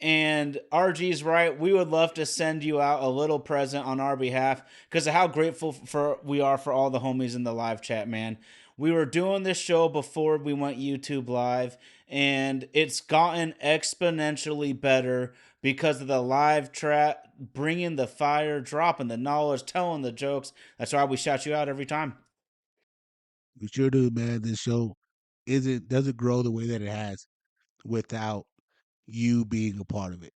And RG's right. We would love to send you out a little present on our behalf because of how grateful for we are for all the homies in the live chat, man. We were doing this show before we went YouTube live, and it's gotten exponentially better because of the live chat, bringing the fire, dropping the knowledge, telling the jokes. That's why we shout you out every time. We sure do, man. This show isn't doesn't grow the way that it has without you being a part of it.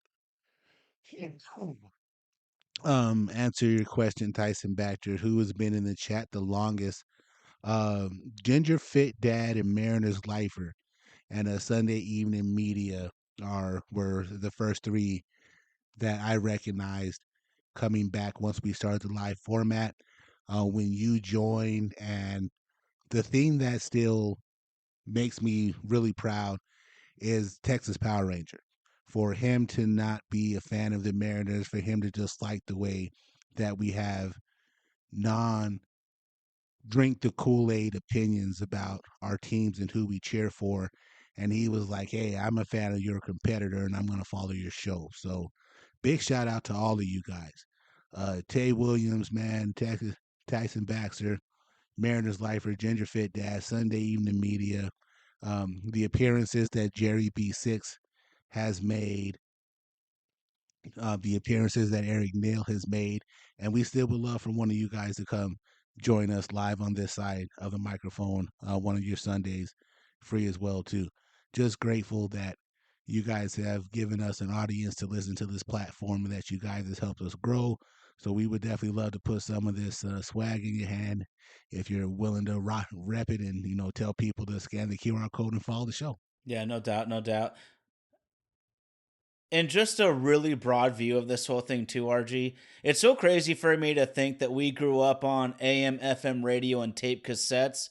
Answer your question, Tyson Batcher, who has been in the chat the longest. Ginger Fit Dad and Mariners Lifer and a Sunday Evening Media were the first three that I recognized coming back once we started the live format. When you joined, and the thing that still makes me really proud is Texas Power Ranger. For him to not be a fan of the Mariners, for him to just like the way that we have non drink the Kool Aid opinions about our teams and who we cheer for. And he was like, hey, I'm a fan of your competitor and I'm going to follow your show. So big shout out to all of you guys. Tay Williams, man, Tyson Baxter, Mariners Lifer, Ginger Fit Dad, Sunday Evening Media, the appearances that Jerry B6 has made, the appearances that Eric Neal has made, and we still would love for one of you guys to come join us live on this side of the microphone one of your Sundays, free as well too. Just grateful that you guys have given us an audience to listen to this platform and that you guys has helped us grow. So we would definitely love to put some of this swag in your hand if you're willing to rep it and tell people to scan the QR code and follow the show. Yeah, no doubt, no doubt. And just a really broad view of this whole thing too, RG. It's so crazy for me to think that we grew up on AM, FM radio, and tape cassettes.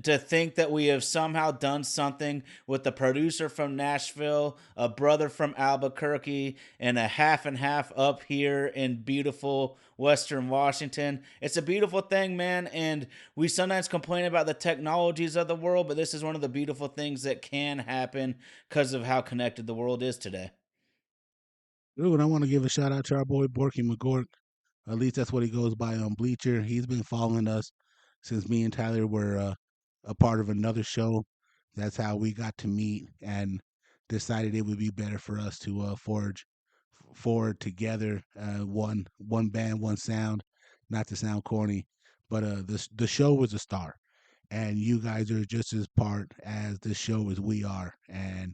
To think that we have somehow done something with the producer from Nashville, a brother from Albuquerque, and a half and half up here in beautiful Western Washington. It's a beautiful thing, man. And we sometimes complain about the technologies of the world, but this is one of the beautiful things that can happen because of how connected the world is today. Ooh, and I want to give a shout out to our boy Borky McGork. At least that's what he goes by on Bleacher. He's been following us since me and Tyler were a part of another show. That's how we got to meet and decided it would be better for us to forge forward together. One band, one sound. Not to sound corny, but the show was a star, and you guys are just as part as the show as we are. And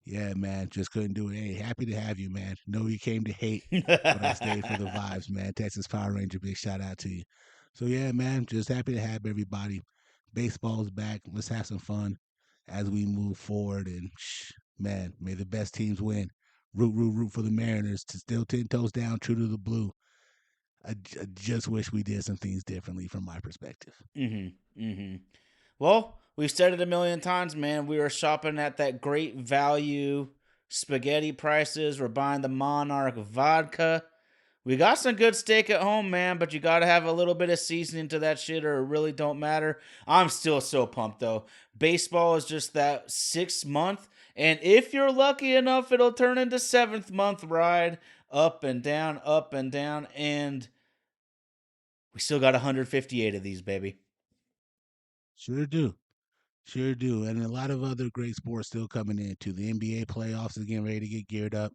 yeah, man, just couldn't do it. Hey, happy to have you, man. Know you came to hate, but I stayed for the vibes, man. Texas Power Ranger, big shout out to you. So yeah, man, just happy to have everybody. Baseball's back. Let's have some fun as we move forward. And man, may the best teams win. Root, root, root for the Mariners to still 10 toes down, true to the blue. I just wish we did some things differently from my perspective. Mm-hmm. Mm-hmm. Well, We've said it a million times, man. We were shopping at that great value spaghetti prices. We're buying the Monarch vodka. We got some good steak at home, man, but you got to have a little bit of seasoning to that shit or it really don't matter. I'm still so pumped, though. Baseball is just that 6 month, and if you're lucky enough, it'll turn into 7th month ride up and down, and we still got 158 of these, baby. Sure do. Sure do. And a lot of other great sports still coming in too. The NBA playoffs is getting ready to get geared up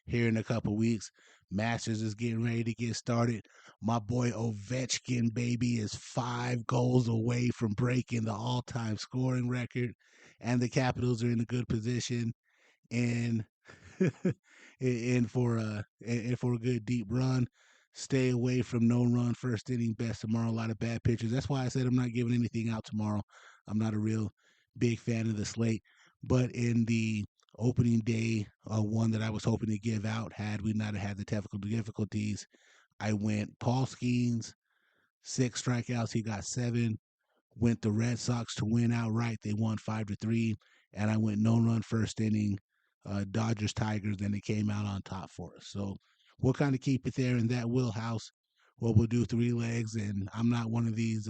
here in a couple weeks. Masters is getting ready to get started. My boy Ovechkin, baby, is 5 goals away from breaking the all-time scoring record. And the Capitals are in a good position and and for a good deep run. Stay away from no run first inning best tomorrow. A lot of bad pitchers. That's why I said I'm not giving anything out tomorrow. I'm not a real big fan of the slate. But in the opening day, one that I was hoping to give out, had we not had the technical difficulties, I went Paul Skeens, 6 strikeouts. He got 7. Went the Red Sox to win outright. They won 5-3, and I went no run first inning, Dodgers Tigers, and they came out on top for us. So we'll kind of keep it there in that wheelhouse. Well, we'll do 3 legs, and I'm not one of these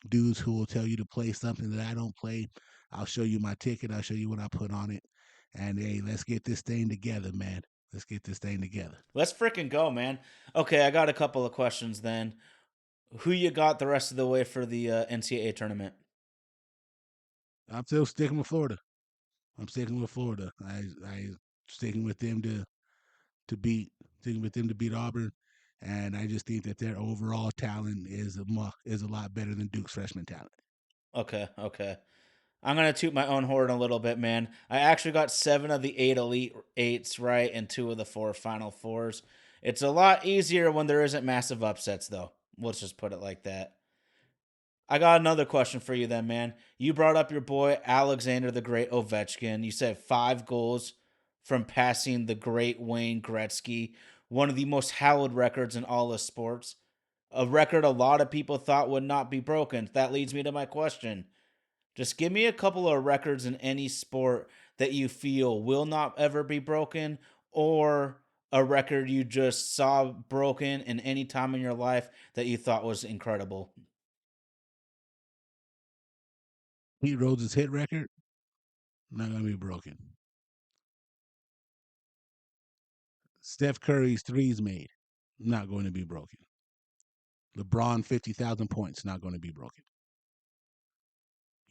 dudes who will tell you to play something that I don't play. I'll show you my ticket. I'll show you what I put on it, and hey, let's get this thing together, man. Let's get this thing together. Let's freaking go, man. Okay, I got a couple of questions then. Who you got the rest of the way for the NCAA tournament? I'm still sticking with Florida. I'm sticking with Florida. I sticking with them to beat sticking with them to beat Auburn, and I just think that their overall talent is a lot better than Duke's freshman talent. Okay, okay. I'm gonna toot my own horn a little bit, man. I actually got 7 of the 8 Elite Eights right, and 2 of the 4 Final Fours. It's a lot easier when there isn't massive upsets, though. Let's just put it like that. I got another question for you, then, man. You brought up your boy Alexander the Great Ovechkin. You said 5 goals from passing the great Wayne Gretzky, one of the most hallowed records in all of sports. A record a lot of people thought would not be broken. That leads me to my question. Just give me a couple of records in any sport that you feel will not ever be broken, or a record you just saw broken in any time in your life that you thought was incredible. Pete Roses' hit record not gonna be broken. Steph Curry's threes made not going to be broken. LeBron 50,000 points not going to be broken.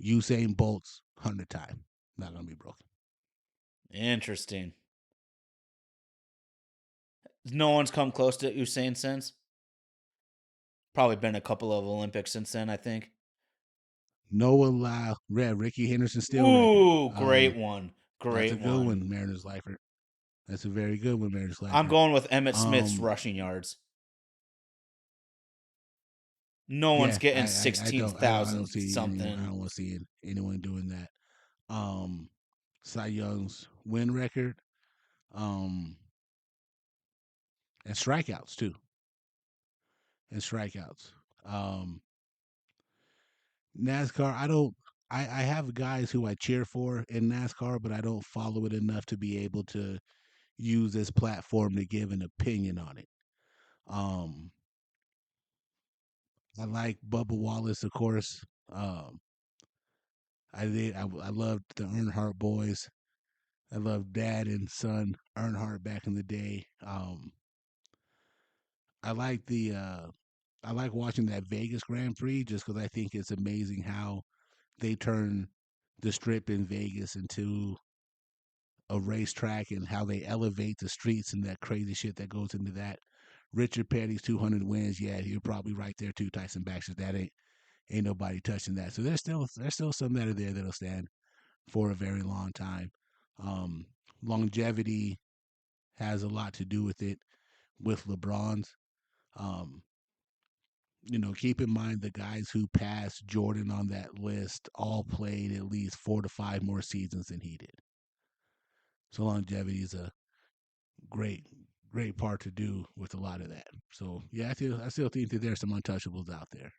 Usain Bolt's 100 time not going to be broken. Interesting. No one's come close to Usain since. Probably been a couple of Olympics since then, I think. Noah Lau, Ricky Henderson still record. Ooh, great one. That's a Great good one. one, Mariners Lifer. That's a very good one, Mariners I'm Lifer. going with Emmett Smith's Um, rushing yards. No one's yeah, getting I don't 16,000 see anyone. I something. don't want to see anyone doing that. Um, Cy Young's win record. Um, and strikeouts too. And strikeouts. Um, NASCAR. I don't. I have guys who I cheer for in NASCAR, but I don't follow it enough to be able to use this platform to give an opinion on it. Um, I like Bubba Wallace, of course. Um, I did. I loved the Earnhardt boys. I loved dad and son Earnhardt back in the day. I like the. I like watching that Vegas Grand Prix just because I think it's amazing how they turn the strip in Vegas into a racetrack and how they elevate the streets and that crazy shit that goes into that. Richard Petty's 200 wins, yeah, you're probably right there too, Tyson Baxter. That ain't nobody touching that. So there's still some that are there that'll stand for a very long time. Um, Longevity has a lot to do with it with LeBron's. Um, keep in mind the guys who passed Jordan on that list all played at least 4 to 5 more seasons than he did. So longevity is a great, great part to do with a lot of that. So yeah, I still think that there's some untouchables out there.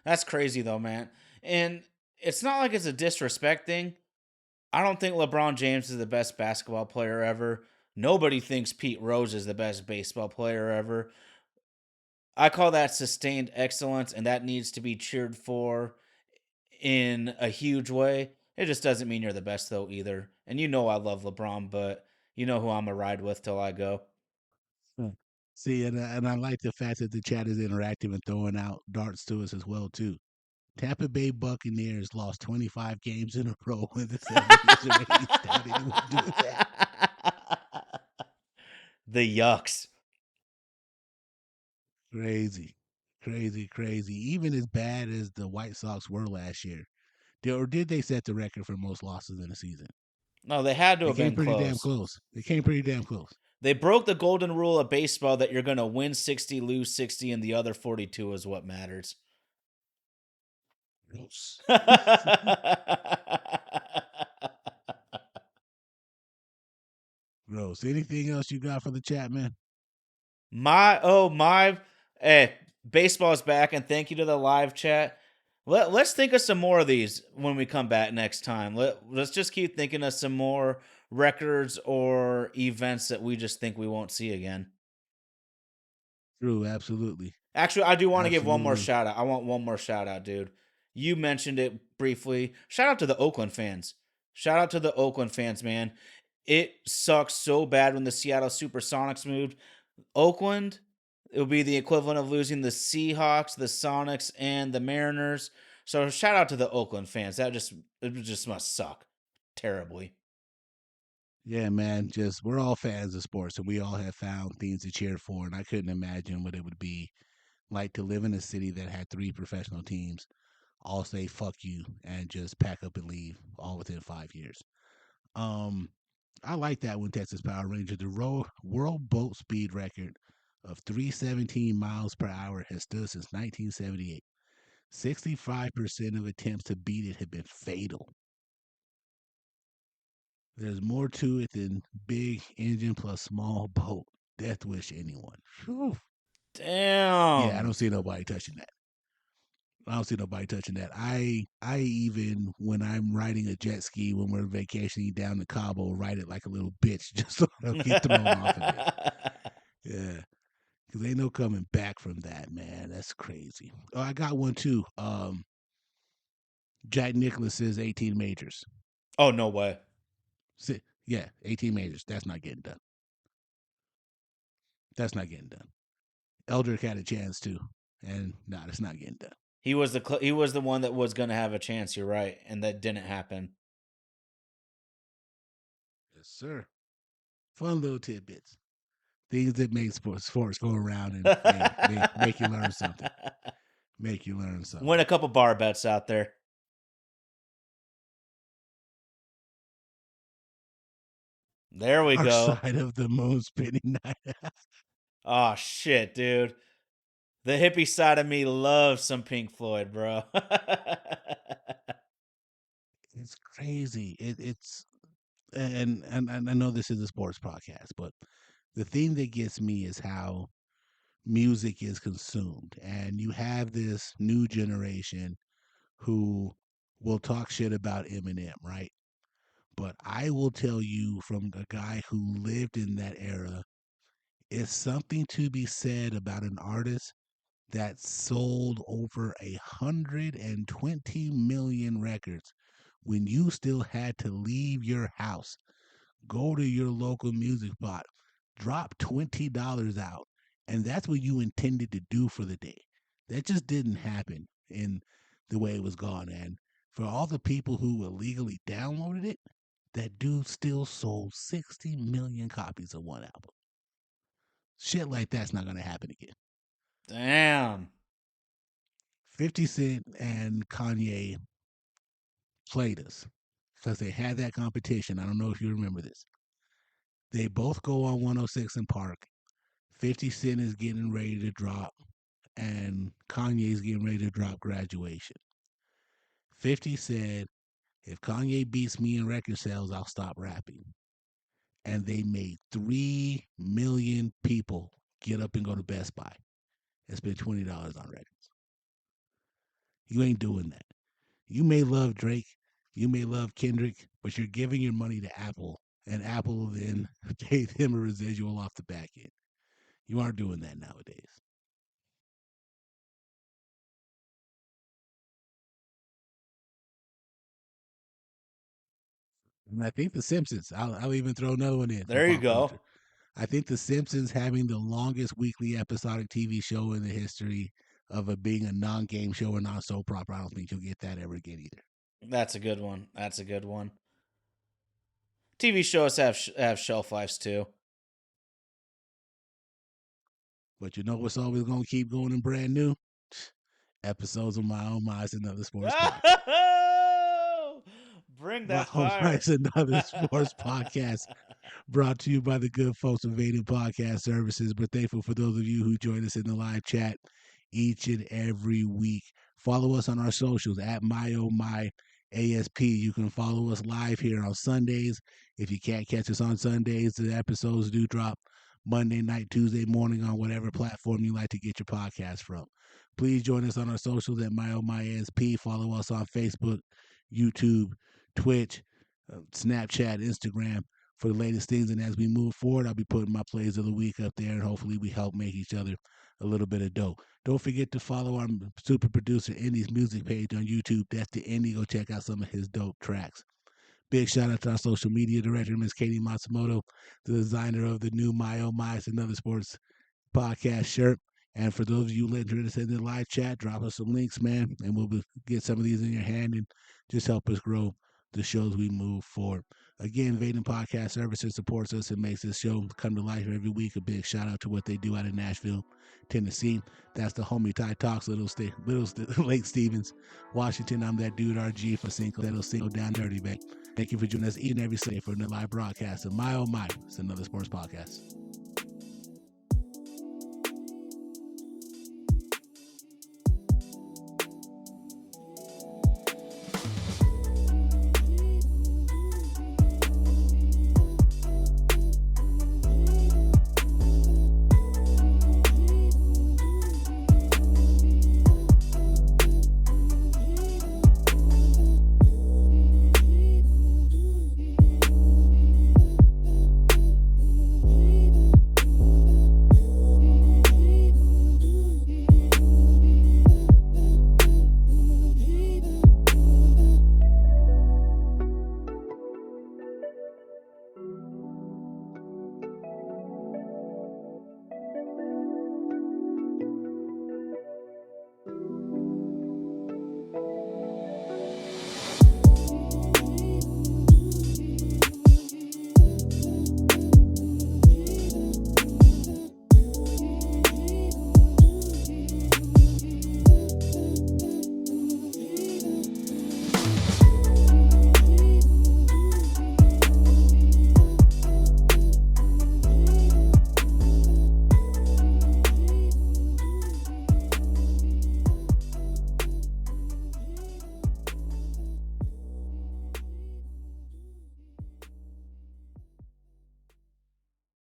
That's crazy though, man. And it's not like it's a disrespect thing. I don't think LeBron James is the best basketball player ever. Nobody thinks Pete Rose is the best baseball player ever. I call that sustained excellence, and that needs to be cheered for in a huge way. It just doesn't mean you're the best, though, either. And you know I love LeBron, but you know who I'm going to ride with till I go. Huh. See, and I like the fact that the chat is interactive and throwing out darts to us as well too. Tampa Bay Buccaneers lost 25 games in a row in the 70s or 80s. How did anyone do that? The yucks. Crazy, crazy, crazy. Even as bad as the White Sox were last year, or did they set the record for most losses in a season? No, they had to They have came been pretty damn close. close. They came pretty damn close. They broke the golden rule of baseball that you're going to win 60, lose 60, and the other 42 is what matters. Gross. Gross. Anything else you got for the chat, man? my hey, baseball's back, and thank you to the live chat. Let's think of some more of these when we come back next time. Let's just keep thinking of some more records or events that we just think we won't see again. True, absolutely. Actually, I do want to give one more Absolutely. shout out. I want one more shout out, dude. You mentioned it briefly. Shout out to the Oakland fans. Shout out to the Oakland fans, man. It sucks so bad when the Seattle Supersonics moved. Oakland, it would be the equivalent of losing the Seahawks, the Sonics, and the Mariners. So shout out to the Oakland fans. It just must suck terribly. Yeah, man. Just we're all fans of sports, and we all have found things to cheer for. And I couldn't imagine what it would be like to live in a city that had 3 professional teams all say "fuck you" and just pack up and leave all within 5 years. Um, I like that when Texas Power Rangers, the world boat speed record of 317 miles per hour has stood since 1978. 65% of attempts to beat it have been fatal. There's more to it than big engine plus small boat. Death wish anyone. Whew. Yeah, I Damn. don't see nobody touching that. I don't see nobody touching that. I even when I'm riding a jet ski when we're vacationing down to Cabo, ride it like a little bitch just so I don't get thrown off of it. Yeah, because ain't no coming back from that, man. That's crazy. Oh, I got one too. Jack Nicklaus's 18 majors. Oh, no way. Yeah, 18 majors. That's not getting done. That's not getting done. Eldrick had a chance too, and nah, that's not getting done. He was the one that was going to have a chance, you're right, and that didn't happen. Yes, sir. Fun little tidbits, things that make sports go around and make you learn something. Make you learn something. Win a couple bar bets out there. There we Our go. side of the moon spinning night. Oh shit, dude. The hippie side of me loves some Pink Floyd, bro. It's crazy. It's and I know this is a sports podcast, but the thing that gets me is how music is consumed, and you have this new generation who will talk shit about Eminem, right? But I will tell you from a guy who lived in that era, it's something to be said about an artist that sold over 120 million records when you still had to leave your house, go to your local music spot, drop $20 out, and that's what you intended to do for the day. That just didn't happen in the way it was gone. And for all the people who illegally downloaded it, that dude still sold 60 million copies of one album. Shit like that's not going to happen again. Damn. 50 Cent and Kanye played us because they had that competition. I don't know if you remember this. They both go on 106 in Park. 50 Cent is getting ready to drop, and Kanye's getting ready to drop Graduation. 50 said, if Kanye beats me in record sales, I'll stop rapping. And they made 3 million people get up and go to Best Buy and spend $20 on records. You ain't doing that. You may love Drake, you may love Kendrick, but you're giving your money to Apple, and Apple will then pay them a residual off the back end. You aren't doing that nowadays. And I think The Simpsons, I'll even throw another one in for There you pop go. culture. I think The Simpsons having the longest weekly episodic TV show in the history of it being a non-game show or non-soap opera. I don't think you'll get that ever again either. That's a good one. That's a good one. TV shows have shelf lives too. But you know what's always going to keep going and brand new? Episodes of My Own Minds and Other Sports Podcast. Bring My that Own fire. Minds and Other Sports Podcast, brought to you by the good folks of Vaden Podcast Services. We're thankful for those of you who join us in the live chat each and every week. Follow us on our socials at MyOhMyASP. You can follow us live here on Sundays. If you can't catch us on Sundays, the episodes do drop Monday night, Tuesday morning on whatever platform you like to get your podcast from. Please join us on our socials at MyOhMyASP. Follow us on Facebook, YouTube, Twitch, Snapchat, Instagram for the latest things. And as we move forward, I'll be putting my plays of the week up there, and hopefully we help make each other a little bit of dope. Don't forget to follow our super producer Indy's music page on YouTube. That's the Indy. Go check out some of his dope tracks. Big shout out to our social media director, Miss Katie Matsumoto, the designer of the new My Oh My's and Other Sports podcast shirt. And for those of you interested in the live chat, drop us some links, man, and we'll get some of these in your hand and just help us grow the shows we move forward. Again, Vaden Podcast Services supports us and makes this show come to life every week. A big shout out to what they do out in Nashville, Tennessee. That's the homie Ty Talks, Lake Stevens, Washington. I'm that dude RG for Little Single Down Dirty, babe. Thank you for joining us each and every Sunday for another live broadcast of My Oh My. It's another sports podcast.